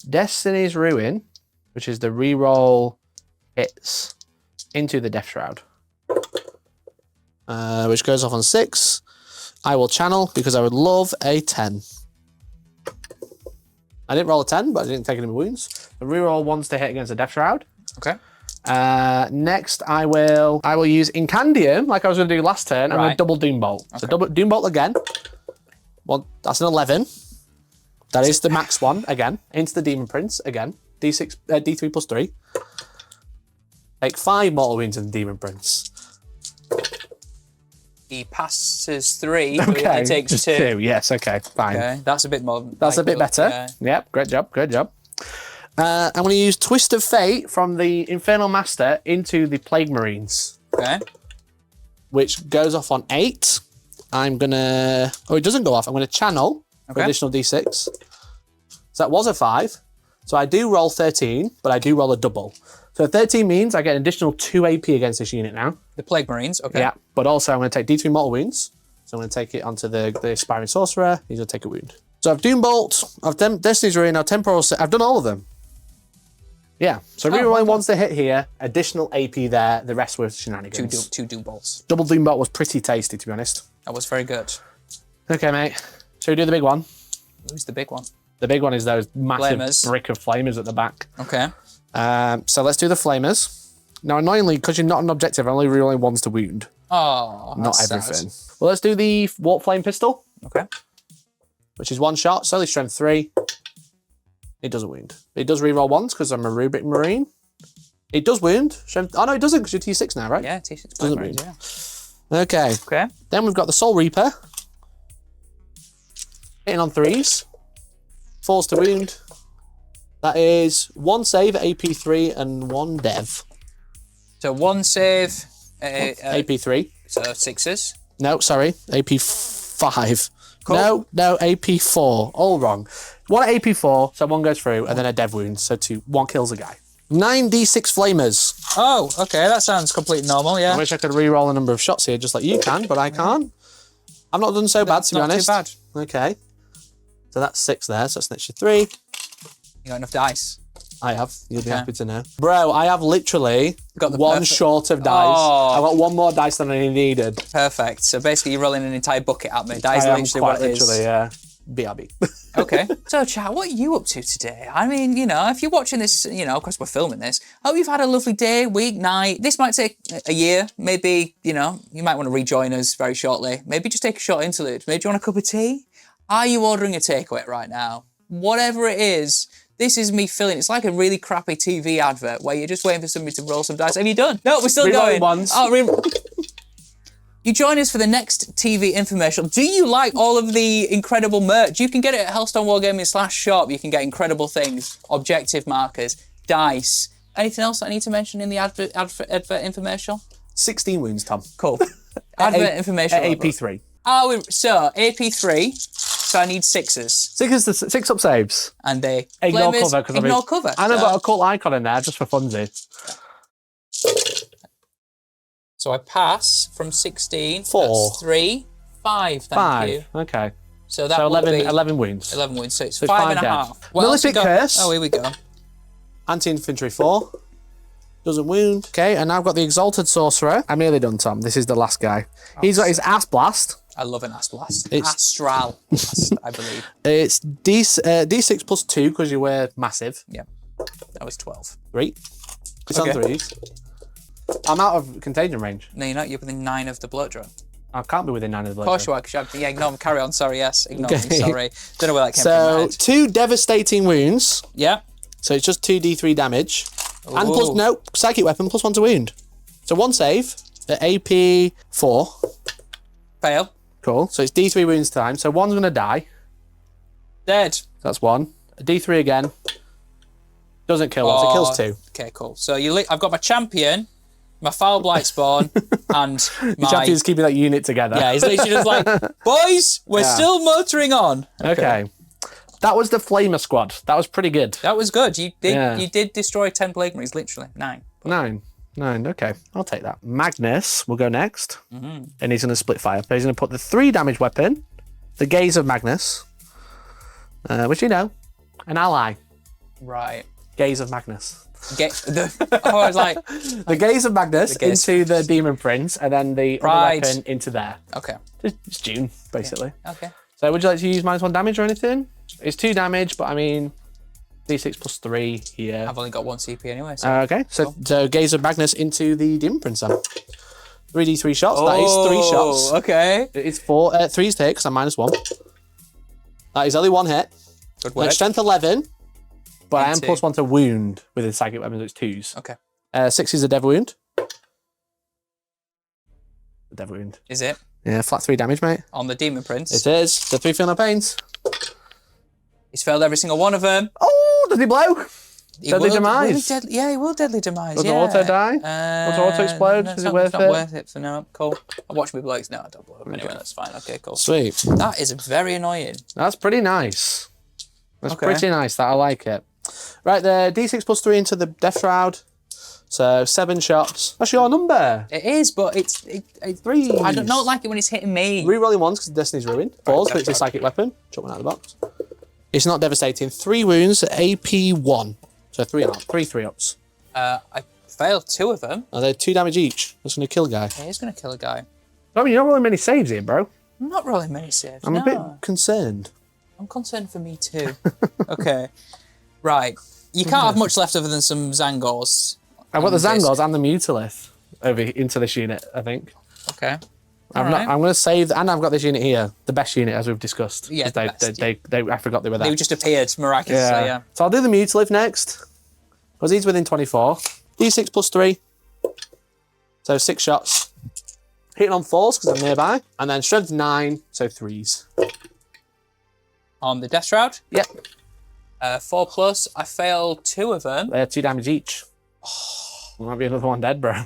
Destiny's Ruin, which is the reroll hits, into the Death Shroud. Which goes off on 6. I will channel because I would love a 10. I didn't roll a 10, but I didn't take any wounds. Reroll 1s to hit against the Death Shroud. Okay. Next, I will use Incandaeum, like I was going to do last turn. I'm going to double Doombolt. Okay. So double Doombolt again. Well, that's an 11. That is the max one again. Into the Demon Prince again. D6, D3 plus 3. Take 5 mortal wounds in the Demon Prince. He passes 3, but he only takes just 2. 2. Yes, okay, fine. Okay, that's a bit more. That's a bit better. Yeah. Yep, great job, good job. I'm going to use Twist of Fate from the Infernal Master into the Plague Marines. Okay. Which goes off on 8. I'm going to... Oh, it doesn't go off. I'm going to channel for additional D6. So that was a 5. So I do roll 13, but I do roll a double. So 13 means I get an additional 2 AP against this unit now. The Plague Marines, okay. Yeah, but also I'm going to take D3 mortal wounds. So I'm going to take it onto the Aspiring Sorcerer. He's going to take a wound. So I've Doombolt, I've Destiny's Ring, I've Temporal... I've done all of them. Yeah, so rerolling ones to hit here, additional AP there, the rest were shenanigans. Two Doombolts. Double Doombolt was pretty tasty, to be honest. That was very good. Okay, mate. So we do the big one. Who's the big one? The big one is those massive brick of flamers at the back. Okay. So let's do the flamers. Now, annoyingly, because you're not an objective, I'm only rerolling ones to wound. Oh, not everything. Sad. Well, let's do the Warp Flame Pistol. Okay. Which is 1 shot, solely strength 3. It doesn't wound. It does reroll ones because I'm a Rubric Marine. It does wound. Strength... Oh, no, it doesn't because you're T6 now, right? Yeah, T6. Doesn't Marines, wound. Yeah. Okay. Okay. Then we've got the Soul Reaper. Hitting on 3s. 4s to wound. That is 1 save at AP3 and 1 dev. So 1 save. AP3. So 6s. No, sorry. AP5. Cool. No, AP4. All wrong. 1 at AP4, so 1 goes through, and then a dev wound, so 1 kills a guy. 9d6 flamers. Oh, okay, that sounds completely normal, yeah. I wish I could re-roll a number of shots here, just like you can, but I can't. I've not done so bad, to be honest. Not too bad. Okay. So that's 6 there, so that's an extra 3. You got enough dice? I have. You'll be happy to know. Bro, I have literally got 1 short of dice. Oh. I've got 1 more dice than I needed. Perfect. So basically you're rolling an entire bucket at me. That is literally what it is. Literally, yeah. BRB. Okay. So, chat, what are you up to today? I mean, you know, if you're watching this, you know, of course we're filming this. Hope you've had a lovely day, week, night. This might take a year. Maybe, you know, you might want to rejoin us very shortly. Maybe just take a short interlude. Maybe you want a cup of tea? Are you ordering a takeaway right now? Whatever it is, this is me feeling. It's like a really crappy TV advert where you're just waiting for somebody to roll some dice. Have you done? No, we're still going. Ones. Oh, you join us for the next TV infomercial. Do you like all of the incredible merch? You can get it at Hellstorm Wargaming/shop. You can get incredible things, objective markers, dice. Anything else I need to mention in the advert infomercial? 16 wounds, Tom. Cool. Advert information. At AP3. Oh, so AP3. So I need 6s. 6 up saves. And they ignore cover. Ignore cover. And I've got a cult icon in there just for funsies. So I pass from 16. 4. That's 3. 5, thank you. Okay. So that 11 wounds. 11 wounds. So it's 5.5. Malefic Curse. Oh, here we go. Anti-infantry 4. Doesn't wound. Okay, and now I've got the Exalted Sorcerer. I'm nearly done, Tom. This is the last guy. He's got his Ass Blast. I love an Ass Blast. Astral Blast, I believe. It's D6 plus 2 because you were massive. Yeah. That was 12. 3. It's on 3s. I'm out of contagion range. No, you're not. You're within 9 of the blood drop. I can't be within 9 of the blood. Of course you are. Cause yeah, ignore me. Carry on. Sorry, yes. Ignore me. Sorry. Don't know where that came from. So, 2 devastating wounds. Yeah. So it's just 2d3 damage. Ooh. And plus, no, psychic weapon plus 1 to wound. So 1 save at AP 4. Fail. Cool. So it's D3 wounds time. So 1's going to die. Dead. That's 1. A D3 again. Doesn't kill once. It kills 2. Okay, cool. So I've got my champion, my Foul Blight Spawn, and my... Your champion's keeping that unit together. Yeah, he's literally just like, boys, we're still motoring on. Okay. That was the Flamer squad. That was pretty good. That was good. You did destroy 10 Plague Marines, literally. 9. 9. Okay, I'll take that. Magnus will go next. And he's going to split fire. So he's going to put the 3 damage weapon, the Gaze of Magnus, which you know, an ally. Right. Gaze of Magnus. I was like... The Gaze of Magnus into the Demon Prince, and then the other weapon into there. Okay. It's June, basically. Yeah. Okay. So would you like to use -1 damage or anything? It's 2 damage, but I mean... D6 plus 3 here. I've only got 1 CP anyway. So. Okay, so gaze of Magnus into the Demon Prince then. 3d3 shots, that is 3 shots. Okay. It's 3's to hit because I'm -1. That is only 1 hit. Good work. Strength 11, but I am Into- +1 to wound with his psychic weapons, it's 2s. Okay. 6 is a dev wound. A dev wound. Is it? Yeah, flat 3 damage, mate. On the Demon Prince. It is. So 3 feel no pains. He's failed every single one of them. Oh, does he blow? Deadly will demise. He will deadly demise. Does yeah. auto die? Does auto explode? No, Is it worth it's it? not worth it. So no, cool. I watch me blokes. No, I don't blow up anyway. That's fine. Okay, cool. Sweet. That is very annoying. That's pretty nice. That's Okay. pretty nice. That I like it. Right, the D6 plus 3 into the Death Shroud. So 7 shots. That's your number. It is, but it's 3. I don't not like it when it's hitting me. Rerolling 1s because Destiny's Ruin. 4s because it's a Death psychic weapon. Chuck one out of the box. It's not devastating. 3 wounds, AP 1. So 3 ups. I failed 2 of them. Are they 2 damage each? That's going to kill a guy. It is going to kill a guy. I mean, you're not rolling many saves here, bro. I'm not rolling many saves. I'm a bit concerned. I'm concerned for me too. Okay. Right. You can't have much left other than some Tzaangors. I've got the on this. Tzaangors and the Mutalith over into this unit, I think. Okay. I'm Alright. going to save, and I've got this unit here, the best unit as we've discussed. Yeah, 'Cause the best, I forgot they were there. They just appeared miraculously, yeah. So I'll do the Mutalith next, because he's within 24. D6 plus 3, so 6 shots. Hitting on 4s because I'm nearby, and then strength 9, so 3s. On the Death Shroud, Yep, 4 plus. I failed 2 of them. they're 2 damage each. There might be another one dead, bro.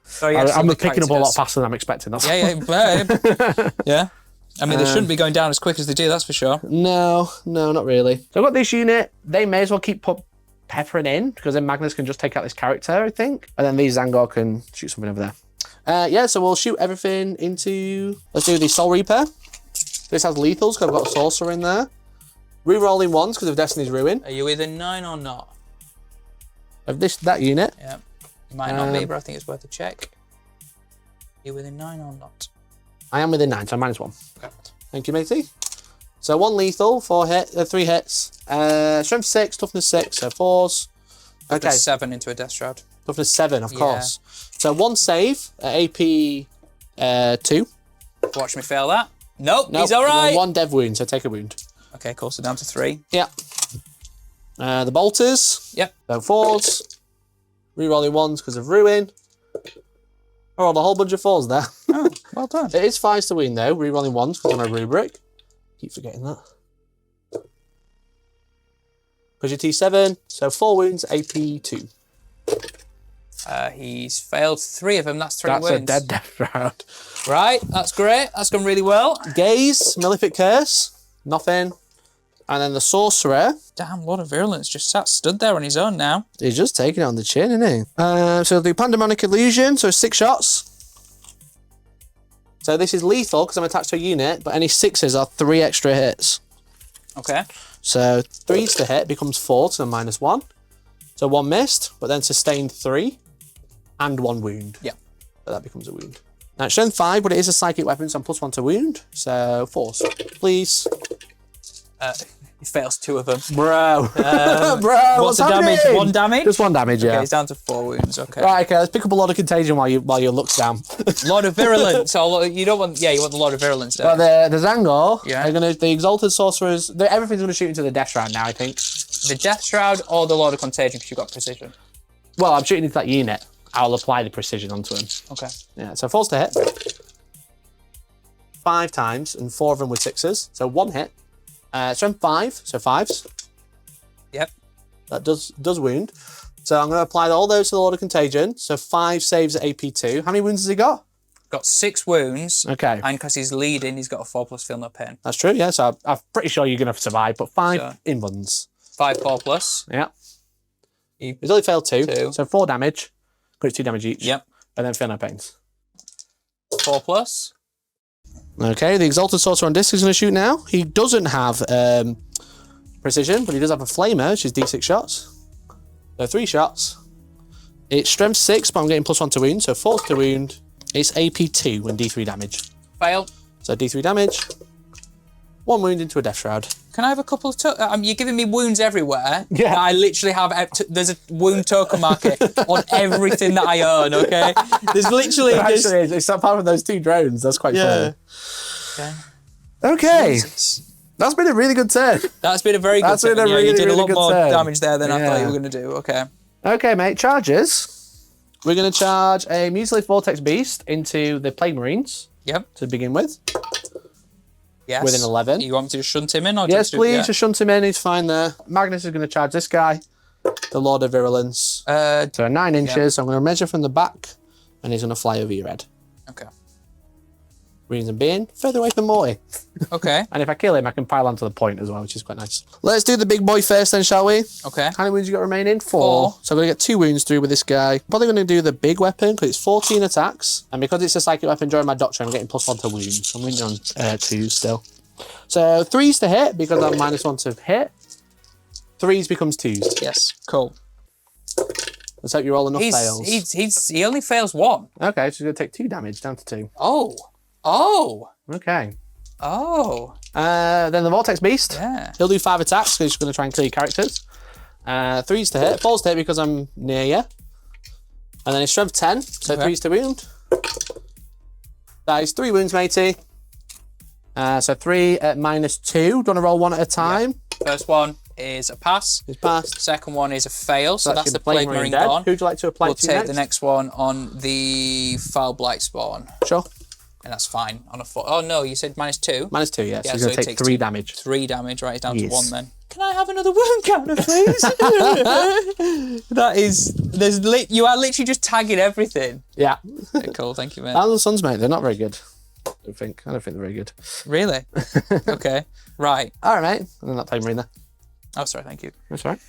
So yeah, I'm picking up a lot faster than I'm expecting. That's Yeah, babe. Yeah. I mean, they shouldn't be going down as quick as they do, that's for sure. No, not really. So I've got this unit. They may as well keep peppering in, because then Magnus can just take out this character, I think. And then these Tzaangor can shoot something over there. Yeah, so we'll shoot everything into... Let's do the Soul Reaper. This has lethals, because I've got a Sorcerer in there. Rerolling 1s because of Destiny's Ruin. Are you either 9 or not? Of that unit. Yeah. You might not be, but I think it's worth a check. Are you within 9 or not? I am within 9, so I'm -1. Okay. Thank you, matey. So 1 lethal, 3 hits. Strength 6, toughness 6, so 4s. Okay. 7 into a Death Shroud. Toughness 7, of course. So 1 save, AP 2. Watch me fail that. Nope, he's all right. 1 dev wound, so take a wound. Okay, cool, so down to 3. Yeah. The bolters. Yep. So 4s. Rerolling 1s because of Ruin. I rolled a whole bunch of 4s there. Oh, well done. It is 5s to win though. Rerolling 1s because I'm a rubric. Keep forgetting that. Because you're T7, so 4 wounds, AP 2. He's failed 3 of them. That's 3 That's wounds. a dead death round. Right, that's great. That's gone really well. Gaze, Malefic Curse, nothing. And then the Sorcerer. Damn, Lord of Virulence just stood there on his own now. He's just taking it on the chin, isn't he? So the Pandemonic Illusion, so 6 shots. So this is lethal because I'm attached to a unit, but any 6s are 3 extra hits. Okay. So 3s to hit becomes 4, so -1. So 1 missed, but then sustained 3 and 1 wound. Yeah. So that becomes a wound. Now it's strength 5, but it is a psychic weapon, so I'm +1 to wound. So 4s, please. He fails 2 of them. Bro. Bro, What's the damage? 1 damage? Just 1 damage, yeah. Okay, he's down to 4 wounds. Okay. Right, okay, let's pick up a lot of contagion while your luck's down. Lord of Virulence. So you don't want, you want the Lord of Virulence. But the Tzaangor, Yeah. the Exalted Sorcerers, everything's going to shoot into the Death Shroud now, I think. The Death Shroud or the Lord of Contagion because you've got precision. Well, I'm shooting into that unit. I'll apply the precision onto him. Okay. Yeah, so 4s to hit. 5 times, and 4 of them with 6s. So 1 hit. Strength 5, so 5s. Yep. That does wound. So I'm going to apply all those to the Lord of Contagion. So 5 saves at AP 2. How many wounds has he got? Got 6 wounds. Okay. And because he's leading, he's got a 4+ feel no pain. That's true, yeah. So I'm pretty sure you're going to survive, but 5 Sure. invuns. 5 4+. Yeah. He- He's only failed 2. 2. So 4 damage. Got 2 damage each. Yep. And then feel no pains. 4+. Okay, the Exalted Sorcerer on disc is going to shoot now. He doesn't have precision, but he does have a Flamer, which is D6 shots. So 3 shots. It's strength 6, but I'm getting +1 to wound, so 4 to wound. It's AP 2 and D3 damage. Fail. So D3 damage. 1 wound into a Death Shroud. Can I have a couple of you're giving me wounds everywhere. Yeah. I literally have... There's a wound token marker on everything that I own, okay? There's literally just... Actually, it's apart from those 2 drones. That's quite funny. Okay. Jesus. That's been a really good turn. That's been a very good turn. Been a really, you did really a lot good more turn. damage there than I thought you were going to do. Okay. Okay, mate. Charges. We're going to charge a Mutalith Vortex Beast into the Plague Marines. Yep. To begin with. Yes. With an 11. You want me to just shunt him in? Or Yes, please. Just shunt him in. He's fine there. Magnus is going to charge this guy. The Lord of Virulence. So 9 inches. So I'm going to measure from the back. And he's going to fly over your head. Okay. Reason being, further away from Morty. Okay. And if I kill him, I can pile onto the point as well, which is quite nice. Let's do the big boy first then, shall we? Okay. How many wounds you got remaining? 4. So I'm going to get 2 wounds through with this guy. Probably going to do the big weapon because it's 14 attacks. And because it's a psychic weapon during my doctrine, I'm getting +1 to wounds. I'm wounding on 2s still. So 3s to hit because I'm -1 to hit. 3s becomes 2s. Yes. Cool. Let's hope you roll enough fails. He only fails 1. Okay, so he's going to take 2 damage down to 2. Oh. Oh. Okay. Oh. Then the Vortex Beast. Yeah. He'll do 5 attacks because he's going to try and clear your characters. 3s to hit. 4s to hit because I'm near you. And then his strength 10. So 3s to wound. That is 3 wounds, matey. So 3 at -2. Do you want to roll 1 at a time? Yeah. First one is a pass. It's passed. Second one is a fail. So that's the Plague Plague Marine dead. gone. Who'd you like to apply We'll to take next? the next one on the Foul Blight spawn. Sure. And that's fine on a 4. Oh no, you said -2. -2, yes. Yeah, He's so going to he take takes 3 damage. 3 damage, right? It's down Yes. to 1 then. Can I have another wound counter, please? That is, you are literally just tagging everything. Yeah. Okay, cool, thank you, mate. And the Suns, mate, they're not very good. I don't think they're very good. Really? Okay, right. All right, mate. And then that Plague Marine there. Oh, sorry, thank you. That's all right.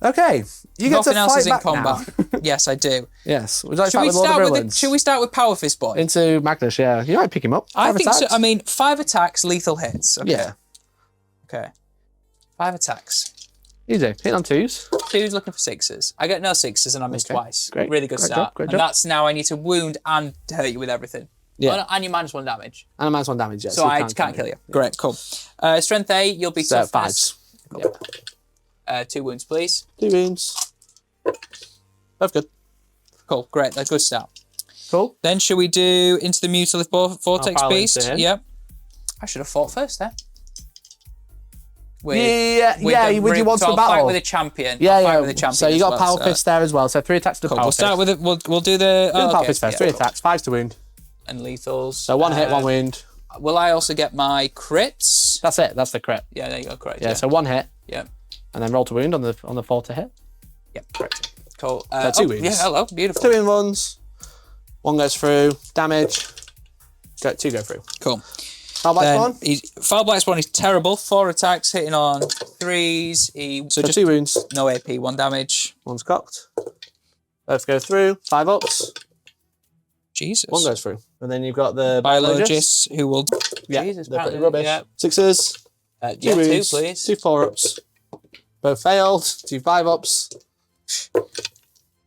Okay, you get Nothing to else fight is in back combat. now. Yes, I do. Yes. Would you like to Should we start with Lord of start with Virulence? should we start with Power Fist Boy? Into Magnus, yeah. You might pick him up. I 5 think so. attacks. I mean, 5 attacks, lethal hits. Okay. Yeah. Okay. 5 attacks. Easy. Hit on 2s. 2's looking for 6s. I get no 6s and I missed Okay. twice. Great. Really good Great start. job, great and job. that's now I need to wound and hurt you with everything. Yeah. Oh, no, and you -1 damage. And a -1 damage, yeah. So I can't kill you. Great, cool. Strength 8, you'll be So toughness. 5s. Cool. 2 wounds, please. 2 wounds. Both good. Cool, great. That's a good start. Cool. Then should we do into the Mutalith Vortex I'll pile Beast? into him. Yep. I should have fought first there. With, would you want so to I'll battle? fight with a champion. Yeah, I'll yeah. fight with a champion So you as got well, Power so- Fist there as well. So 3 attacks to Cool. Power We'll start Fist. with it. We'll do the. Do the Power okay, Fist first. yeah, 3 cool. attacks. 5s to wound. And lethals. So 1 hit, 1 wound. Will I also get my crits? That's it. That's the crit. Yeah, there you go. Correct. Yeah, so 1 hit. Yeah. And then roll to wound on the 4 to hit. Yep. Correct. Cool. 2 wounds. Yeah. Hello. Beautiful. 2 in 1s. 1 goes through. Damage. 2 go through. Cool. How about one? Foul Blight spawn is terrible. 4 attacks, hitting on 3s. So So just 2 wounds. no AP, 1 damage. 1's cocked. Both go through. 5 ups. Jesus. 1 goes through. And then you've got the Biologus, who will. Yeah, Jesus, they're pretty apparently, rubbish. yeah. 6s. 2 Yeah, 2, wounds. please. 2 4-ups. Both failed. 2 5-ups.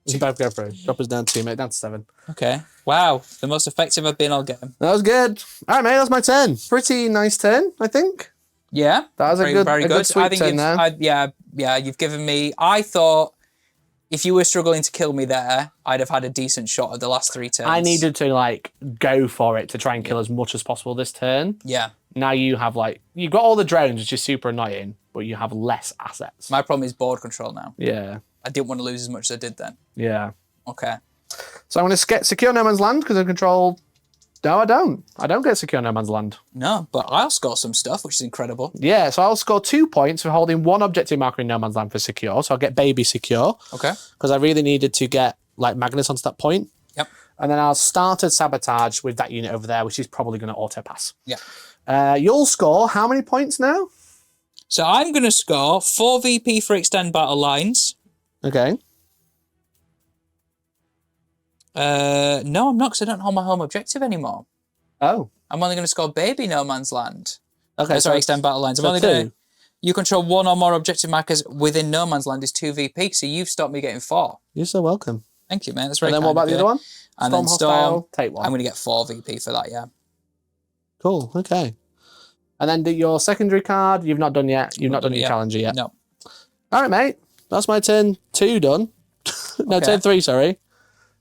You both go through. Drop us down 2, mate. Down to 7. Okay. Wow. The most effective I've been all game. That was good. All right, mate. That's my turn. Pretty nice turn, I think. Yeah. That was very, a good, very a good. good sweet I think turn there. yeah, you've given me. I thought if you were struggling to kill me there, I'd have had a decent shot of the last 3 turns. I needed to go for it to try and kill as much as possible this turn. Yeah. Now you have you've got all the drones, which is super annoying, but you have less assets. My problem is board control now. Yeah. I didn't want to lose as much as I did then. Yeah. Okay. So I'm going to secure No Man's Land because I control. No, I don't. I don't get secure No Man's Land. No, but I'll score some stuff, which is incredible. Yeah, so I'll score 2 points for holding 1 objective marker in No Man's Land for secure. So I'll get baby secure. Okay. Because I really needed to get Magnus onto that point. Yep. And then I'll start at sabotage with that unit over there, which is probably going to auto pass. Yeah. You'll score how many points now? So I'm going to score 4 VP for extend battle lines. Okay. No, I'm not, because I don't hold my home objective anymore. Oh. I'm only going to score baby No Man's Land. Okay. Sorry, extend battle lines. I'm so only 2. going to. You control 1 or more objective markers within No Man's Land is 2 VP, so you've stopped me getting 4. You're so welcome. Thank you, man. That's very And then kind what about of the you. other one? And Storm then hostile, Storm, take 1. I'm going to get 4 VP for that, yeah. Cool, okay. And then do your secondary card. You've not done yet. You've not done your challenger yet. No. All right, mate. That's my turn 2 done. No, Okay. turn 3, sorry.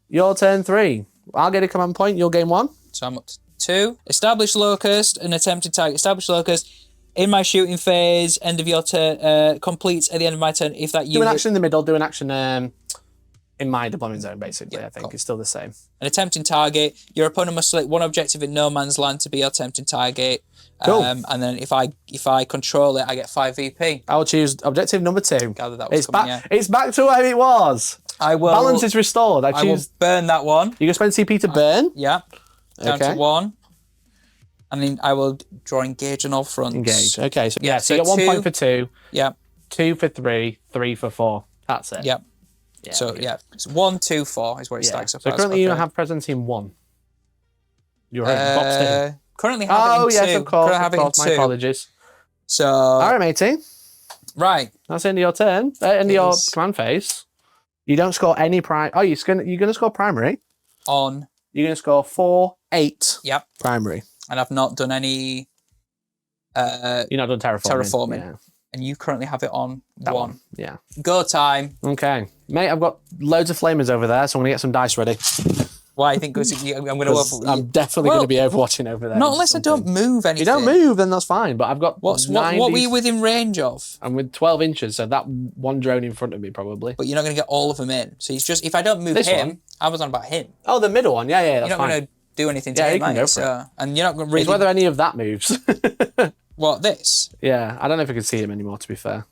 Your turn 3. I'll get a command point. You'll gain 1. So I'm up to 2. Establish locust, an attempted target. Establish locust in my shooting phase. End of your turn. Completes at the end of my turn. If that Do unit... an action in the middle. Do an action in my deployment zone, basically. Yeah, I think cool. it's still the same. An attempting target. Your opponent must select one objective in no man's land to be your attempting target. Cool. And then if I control it, I get 5 VP. I will choose objective number 2. Gather that was It's coming, back. It's back to where it was. I will. Balance is restored. I I will choose. burn that one. You can spend CP to burn. Yeah. Down Okay. to 1. And then I will draw engage on all fronts. Engage. Okay. So Yeah, So so you got 1 2. point for 2, Yeah. 2 for 3, 3 for 4. That's it. Yeah. Yeah, So okay. yeah, it's 1, 2, 4 is where it Yeah. stacks up. So as. currently you Okay. have presence in 1. You're boxed in. Currently have it Oh in 2. yes, of course. Currently have Of course. it My in 2. apologies. So All right, matey. right. That's the end of your turn. End of It your is. command phase. You don't score any prime. Oh, you're gonna score primary. On. You're gonna score 4, 8. Yep. Primary. And I've not done any. You're not done terraforming. Terraforming. Yeah. And you currently have it on That 1. one. Yeah. Go time. Okay, mate. I've got loads of flamers over there, so I'm gonna get some dice ready. Why I think I'm going 'Cause to. I'm definitely Well, gonna be overwatching over there. Not or unless I something. don't move anything. If you don't move, then that's fine. But I've got What 9 were you within range of? I'm with 12 inches, so that one drone in front of me probably. But you're not going to get all of them in. So he's just if I don't move This him, one? I was on about him. Oh, the middle one. Yeah, that's You're not fine. going to do anything to Yeah, him, you can are go you? for So, and you're not going to It's really. whether any of that moves. What this? Yeah, I don't know if I can see him anymore. To be fair,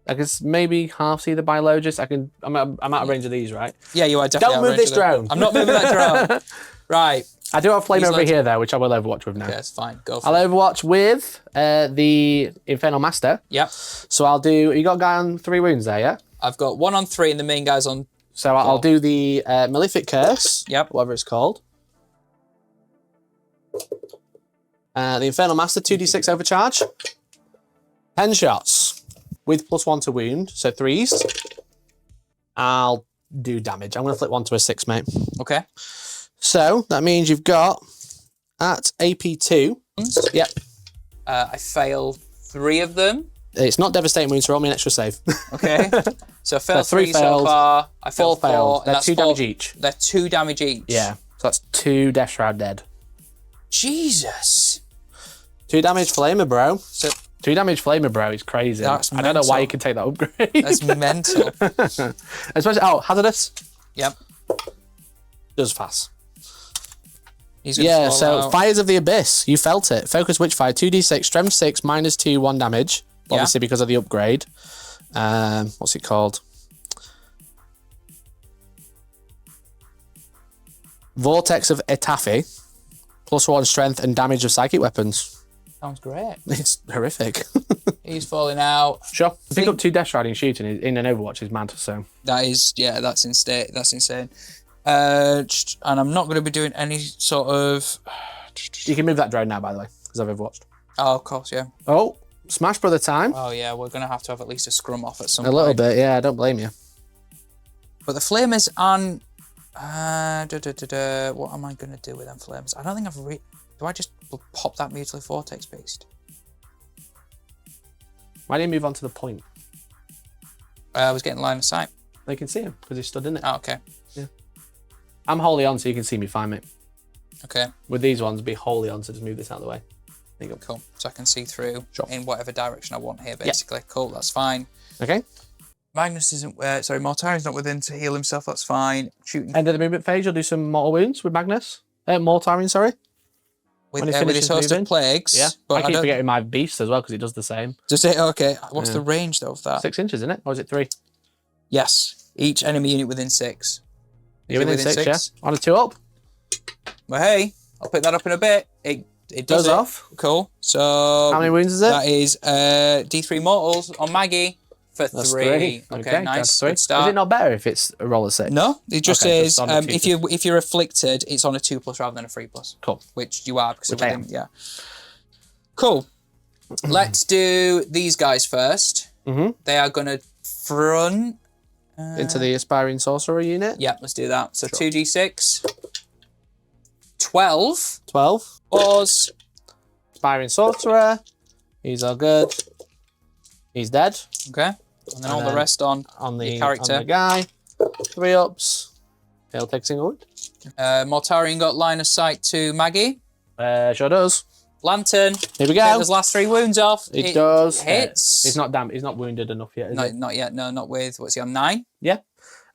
I can maybe half see the Biologus. I'm out of range of these, right? Yeah, you are definitely. Don't out of move range this of them. drone. I'm not moving that drone. Right. I do have flame He's over like- here though, which I will overwatch with now. Okay, that's fine. Go for I'll it. overwatch with the Infernal Master. Yep. So I'll do. You got a guy on 3 wounds there, yeah. I've got 1 on 3, and the main guy's on. So I'll do the Malefic Curse. Yep. Whatever it's called. The Infernal Master 2d6 overcharge. 10 shots with +1 to wound, so 3s. I'll do damage. I'm going to flip 1 to a 6, mate. Okay. So that means you've got at AP2. Yep. I failed 3 of them. It's not devastating wounds, so roll me an extra save. Okay. So I failed So 3 3 so failed, far. I 4 failed 4. failed. and They're that's 2 4 damage each. They're 2 damage each. Yeah. So that's 2 Death Shroud dead. Jesus. 2 damage Flamer, bro. So 2 damage Flamer, bro. It's crazy. That's I don't know why mental. you can take that upgrade. that's mental. Especially, Hazardous. Yep. Does pass. He's gonna Yeah, fall so out. Fires of the Abyss. You felt it. Focus Witchfire, 2d6, Strength 6, -2, 1 damage. Yeah. Obviously because of the upgrade. What's it called? Vortex of Etafi. +1 strength and damage of psychic weapons. Sounds great. It's horrific. He's falling out. Sure. Pick Think- up 2 Death Shrouding shooting in an Overwatch is mad, so. That is, yeah, that's insane. That's insane. And I'm not going to be doing any sort of. You can move that drone now, by the way, because I've Overwatched. Oh, of course, yeah. Oh, Smash Brother time. Oh, yeah, we're going to have at least a scrum off at some A point. little bit, yeah, I don't blame you. But the flamers aren't. What am I going to do with them flamers? I don't think I've. Do I just pop that Mutalith Vortex beast? Why didn't you move on to the point? I was getting line of sight. They can see him because he's stood in it. Oh, okay. I'm wholly on, so you can see me fine, mate. Okay, With these ones, be wholly on, so just move this out of the way. There you go. cool. So I can see through Sure. in whatever direction I want here, basically. Cool, that's fine. Okay. Magnus isn't. Sorry, Mortari's not within to heal himself. That's fine. Shooting End of the movement phase, you'll do some mortal wounds with Magnus. Mortaring, sorry. with when he his finishes host moving. of plagues. Yeah. but I keep don't. forgetting my beast as well because it does the same. Does it? Okay. What's Yeah. the range though of that? 6 inches, isn't it? Or is it 3? Yes. Each enemy unit within 6. You're Is it within 6, yeah? On a 2 up. Well, hey, I'll pick that up in a bit. It does Goes it. off. Cool. So How many wounds is it? that is D3 mortals on Maggie for That's 3. 3. Okay, nice. That's 3. Good start. Is it not better if it's a roll of 6? No, it just Okay, says just on the 2+. if you're afflicted, it's on a 2+ rather than a 3+. Cool. Which you are because Which of I them. am. Yeah. Cool. Let's do these guys first. Mm-hmm. They are gonna front Into the Aspiring Sorcerer unit. Yeah, let's do that. So Sure. 2d6, 12 12. plus Inspiring Sorcerer. He's all good. He's dead. Okay. And then all the rest on the character. On the guy. 3 ups. He'll take single wound. Mortarion got line of sight to Maggie. Sure does. Lantern. Here we go. Take those last 3 wounds off. It does. Hits. He's not damn. He's not wounded enough yet. Is he? Not yet. No, not with. What's he on? 9? Yeah.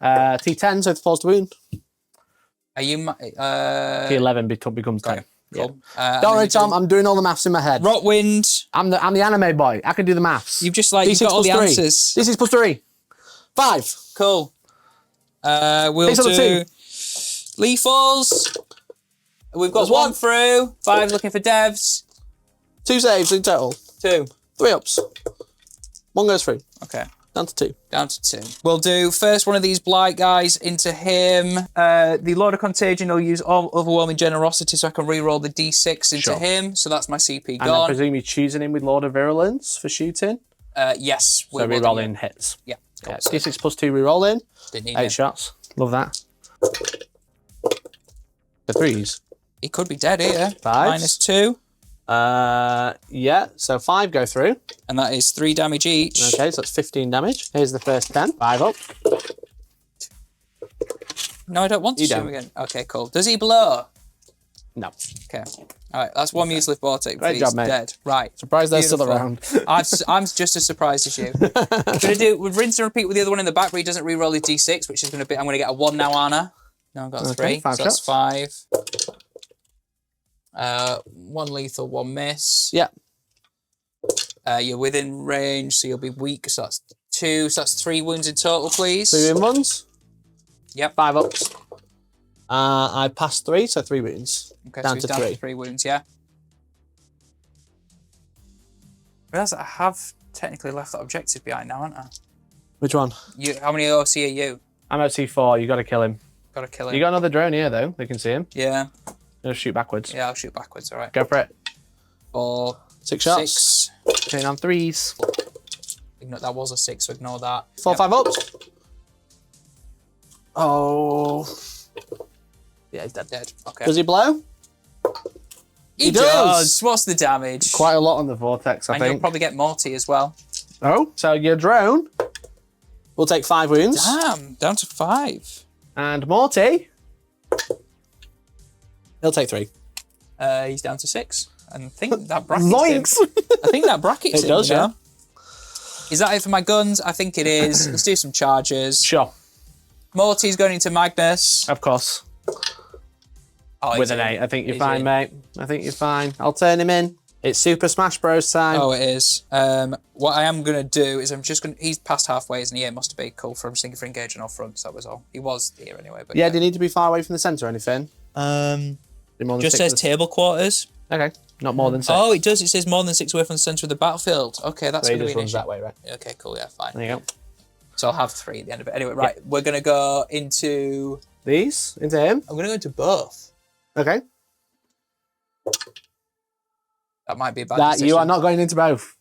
T10, so it's forced to wound. Are you? T11 becomes 10. Cool. Yeah. Don't worry, Tom. I'm doing all the maths in my head. Rotwind. I'm the anime boy. I can do the maths. You've just you've got all the answers. This is +3. 5. Cool. We'll do lethals. We've got 1 through. 5 looking for devs. 2 saves in total. 2. 3 ups. 1 goes through. Okay. Down to 2. Down to 2. We'll do first one of these blight guys into him. The Lord of Contagion will use overwhelming generosity, so I can reroll the D6 into him. So that's my CP gone. And I presume you're choosing him with Lord of Virulence for shooting. Yes. So rerolling hits. Yeah. Cool. D6 +2 rerolling. Didn't need 8 shots. Love that. The 3s. He could be dead here. 5s. -2. Yeah, so 5 go through. And that is 3 damage each. Okay, so that's 15 damage. Here's the first 10. 5 up. No, I don't want to shoot him again. Okay, cool. Does he blow? No. Okay. All right, that's 1 Mutalith Vortex. Great job, mate. Dead. Right. Surprised they're still around. I'm just as surprised as you. We'll rinse and repeat with the other one in the back, but he doesn't reroll the D6, which is going to be. I'm going to get a 1 now, Anna. No, I've got 3. 5 so shots. That's 5. 1 lethal, 1 miss. Yeah. You're within range, so you'll be weak. So that's 2. So that's 3 wounds in total, please. 2 in ones. Yep. 5 ups. I passed 3, so 3 wounds. Okay, down so to he's down 3. to 3 wounds, yeah. I realise I have technically left that objective behind now, haven't I? Which one? How many OC are you? I'm OC4. You got to kill him. Got to kill him. You got another drone here, though. They can see him. Yeah. Just shoot backwards. Yeah, I'll shoot backwards, all right. Go for it. 4. 6 shots. 6. Turn on 3s. That was a 6, so ignore that. 4, 5 ups. Oh. Yeah, he's dead. Dead. Okay. Does he blow? He does. What's the damage? Quite a lot on the Vortex, I and think. you'll probably get Morty as well. Oh, so your drone will take 5 wounds. Damn, down to 5. And Morty, he'll take 3. He's down to 6. And I think that brackets Zoinks! him. I think that brackets It him. does, yeah. Is that it for my guns? I think it is. Let's do some charges. Sure. Morty's going into Magnus. Of course. Oh, With an 8. I think you're fine, mate. I think you're fine. I'll turn him in. It's Super Smash Bros. Time. Oh, it is. What I am going to do is I'm just going to... He's past halfway, isn't he? Yeah, it must be cool. I'm just thinking for engaging off fronts, that was all. He was here anyway, but yeah, do you need to be far away from the centre or anything? Just says table quarters. Okay, not more than 6. Oh, it does. It says more than 6 away from the centre of the battlefield. Okay, that's So he going to just be an runs issue. that way, right? Okay, cool. Yeah, fine. There you go. So I'll have 3 at the end of it. Anyway, right. We're going to go into... These? Into him? I'm going to go into both. Okay. That might be a bad decision. You are not going into both.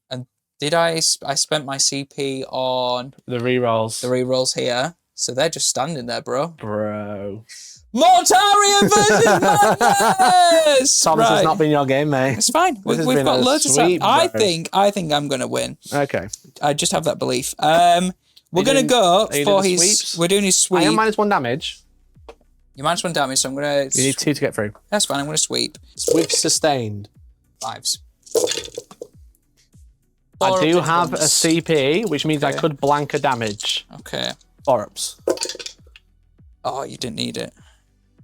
And did I spent my CP on... The rerolls. The rerolls here. So they're just standing there, bro. Bro. Mortarion versus Magnus! Thomas has not been your game, mate. It's fine. We've been got a loads of sweep, time. bro. I think I'm going to win. Okay. I just have that belief. We're going to go for his... Sweeps? We're doing his sweep. I am -1 damage. You're -1 damage, so I'm going to... You need 2 to get through. That's fine. I'm going to sweep. Sweep sustained. 5s. I do have a CP, which means I could blank a damage. Okay. 4 ups. Oh, you didn't need it.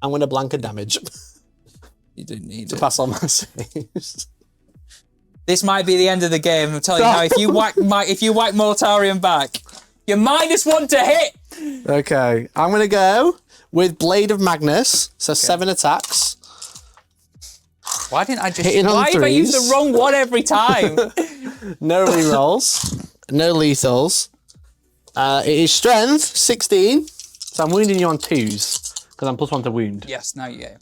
I'm going to blank a damage You didn't need to it. pass on my saves. This might be the end of the game. I'm telling you now. If you whack Mortarion back, you're -1 to hit. Okay, I'm going to go with Blade of Magnus, so 7 attacks. Why didn't I just... Hitting on Why have I used the 3s. wrong one every time? No rerolls, no lethals. It is strength 16, so I'm wounding you on 2s because I'm +1 to wound. Yes, now you go.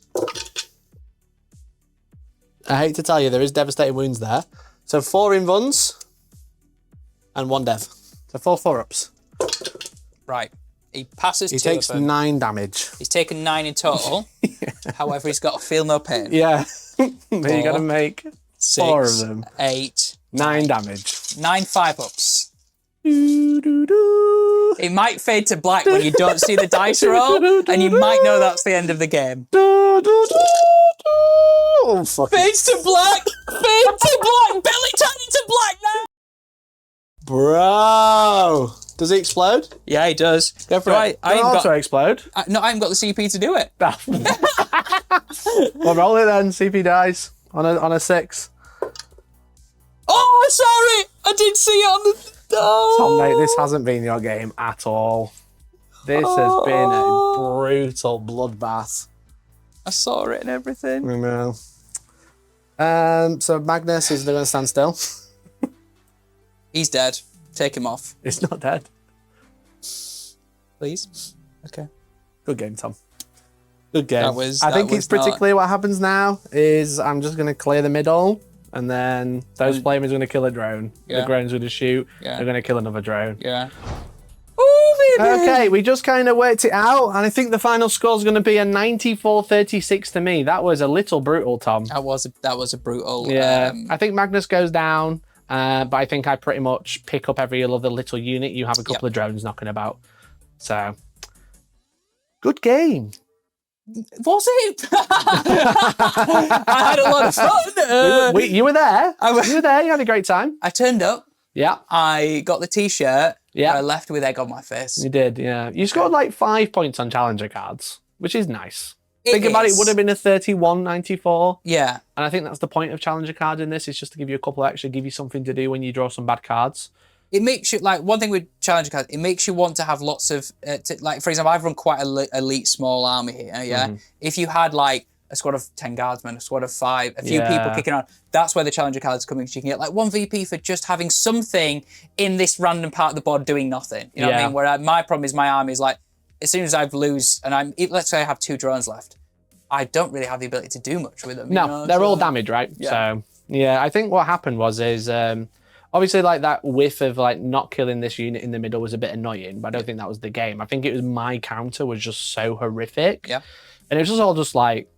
I hate to tell you, there is devastating wounds there. So 4 invuns and 1 dev. So 4 4-ups. Right. He passes He 2 takes of them. 9 damage. He's taken 9 in total. However, he's got a feel no pain. Yeah, but you got to make 4 of 6, them. 8, 9 damage. 9 5-ups. Do, do, do. It might fade to black when you don't see the dice roll, and you might know that's the end of the game. Do, do, do, do. Oh, fuck it. Fades to black! Fade to black! Belly turn into black now! Bro! Does it explode? Yeah, he does. Go for it. I ain't Don't got, auto explode. I haven't got the CP to do it. Well, roll it then. CP dies on a 6. Oh, sorry! I didn't see it on the... Oh. Tom, mate, this hasn't been your game at all. This has been a brutal bloodbath. I saw it and everything. I know. So Magnus is going to stand still. He's dead. Take him off. He's not dead. Please. Okay. Good game, Tom. Good game. I think it's pretty clear what happens now is I'm just going to clear the middle, and then those flamers are going to kill a drone. Yeah. The drone's going to shoot. Yeah. They're going to kill another drone. Yeah. Oh, baby. Okay, we just kind of worked it out, and I think the final score is going to be a 94-36 to me. That was a little brutal, Tom. That was a brutal... Yeah, I think Magnus goes down, but I think I pretty much pick up every other little unit. You have a couple of drones knocking about. So, good game. Was it? I had a lot of fun. You were there. You were there. You had a great time. I turned up. Yeah. I got the t-shirt. Yeah. I left with egg on my face. You did, yeah. You scored like 5 points on challenger cards, which is nice. Think about it, it would have been a 31-94. Yeah. And I think that's the point of challenger cards in this, is just to give you a couple extra, give you something to do when you draw some bad cards. It makes you, like, one thing with challenger cards, it makes you want to have lots of, like, for example, I've run quite an elite small army here, yeah? If you had, like, a squad of 10 guardsmen, a squad of 5, a few people kicking on, that's where the challenger cards come in, because you can get, like, 1 VP for just having something in this random part of the board doing nothing. You know what I mean? Where my problem is my army is, like, as soon as I lose, and let's say I have 2 drones left, I don't really have the ability to do much with them. No, you know? they're all damage, right? Yeah. So, yeah, I think what happened was obviously, like, that whiff of, like, not killing this unit in the middle was a bit annoying, but I don't think that was the game. I think it was my counter was just so horrific. Yeah. And it was just all just, like,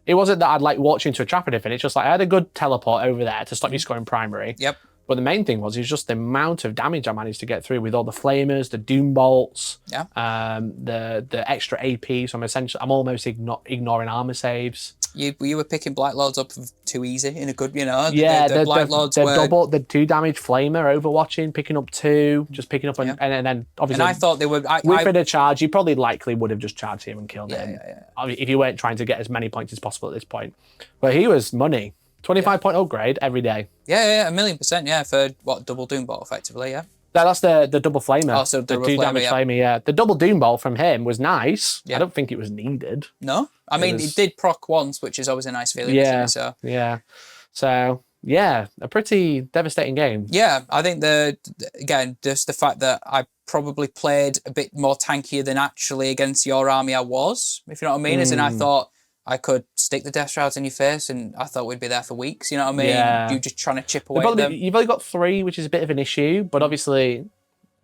it wasn't that I'd, like, walked into a trap or anything. It's just, like, I had a good teleport over there to stop you scoring primary. Yep. But the main thing was just the amount of damage I managed to get through with all the flamers, the doom bolts, the extra AP. So I'm almost ignoring armor saves. You were picking Black Lords up too easy in a good, you know. Yeah, the Black Lords were the 2 damage flamer overwatching, picking up 2, just picking up, and then obviously. And I thought they were. With a charge, you probably likely would have just charged him and killed him. Yeah. If you weren't trying to get as many points as possible at this point. But he was money. 25-point upgrade every day. Yeah, 1,000,000%, yeah, for what, double Doom Ball, effectively, yeah. That's the double flamer. Oh, so the double 2 damage flamer, yeah. The double Doom Ball from him was nice. I don't think it was needed. No? I mean, it did proc once, which is always a nice feeling. Yeah, so. Yeah. So, yeah, a pretty devastating game. Yeah, I think again, just the fact that I probably played a bit more tankier than actually against your army I was, if you know what I mean. As in, I thought I could stick the Death Shrouds in your face, and I thought we'd be there for weeks, you know what I mean? Yeah. You just trying to chip away at them. You've only got 3, which is a bit of an issue, but obviously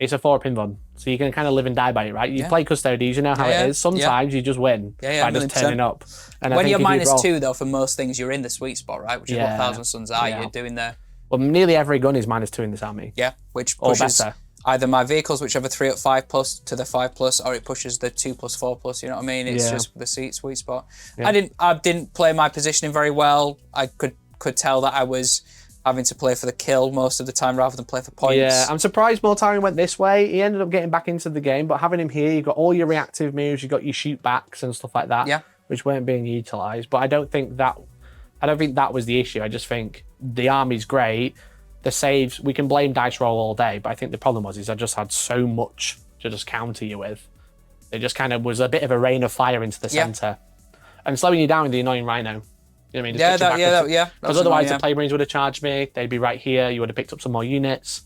it's a 4-pin run, so you can kind of live and die by it, right? You play Custodies, you know how it is. Sometimes you just win by just turning up. And when you're -2, though, for most things, you're in the sweet spot, right? Which is what Thousand Suns are. Yeah. You're doing the... Well, nearly every gun is -2 in this army. Yeah, which Or pushes better. either my vehicles, which have a 3 up 5+ to the 5+, or it pushes the 2+, 4+. You know what I mean? It's just the sweet spot. Yeah. I didn't play my positioning very well. I could tell that I was having to play for the kill most of the time rather than play for points. Yeah, I'm surprised Mortari went this way. He ended up getting back into the game, but having him here, you've got all your reactive moves, you've got your shoot backs and stuff like that, which weren't being utilised. But I don't think that was the issue. I just think the army's great. The saves, we can blame dice roll all day, but I think the problem is I just had so much to just counter you with. It just kind of was a bit of a rain of fire into the centre. And slowing you down with the annoying Rhino. You know what I mean? Because otherwise the Plague Marines would have charged me, they'd be right here, you would have picked up some more units.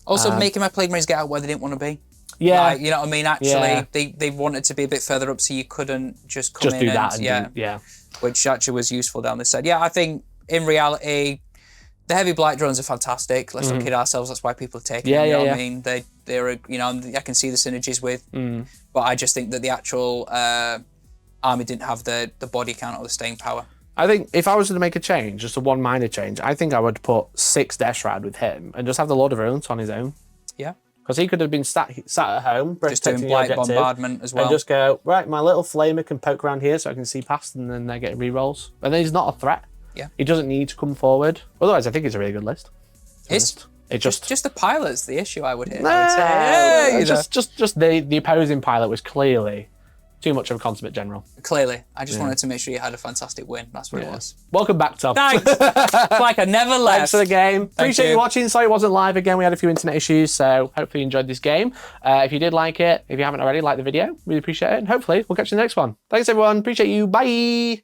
Also making my Plague Marines get out where they didn't want to be. Yeah. Like, you know what I mean? Actually, they wanted to be a bit further up so you couldn't just come in do that and which actually was useful down this side. Yeah, I think in reality, the heavy blight drones are fantastic. Let's not kid ourselves. That's why people are taking them. You know what I mean? They're you know, I can see the synergies with. But I just think that the actual army didn't have the body count or the staying power. I think if I was to make a change, just a one minor change, I think I would put 6 Deshrad with him and just have the Lord of Virulent on his own. Yeah. Because he could have been sat at home, Just doing protecting the blight objective, bombardment as well. and just go, right, my little flamer can poke around here so I can see past, and then they get rerolls. And then he's not a threat. Yeah. He doesn't need to come forward. Otherwise, I think it's a really good list. It just the pilot's the issue, I would say. Just the opposing pilot was clearly too much of a consummate general. Clearly. I just wanted to make sure you had a fantastic win. That's what it was. Welcome back, Tom. Thanks. It's like I never left. Thanks for the game. Appreciate you watching. Sorry it wasn't live again. We had a few internet issues, so hopefully you enjoyed this game. If you did like it, if you haven't already, like the video. Really appreciate it. And hopefully we'll catch you in the next one. Thanks, everyone. Appreciate you. Bye.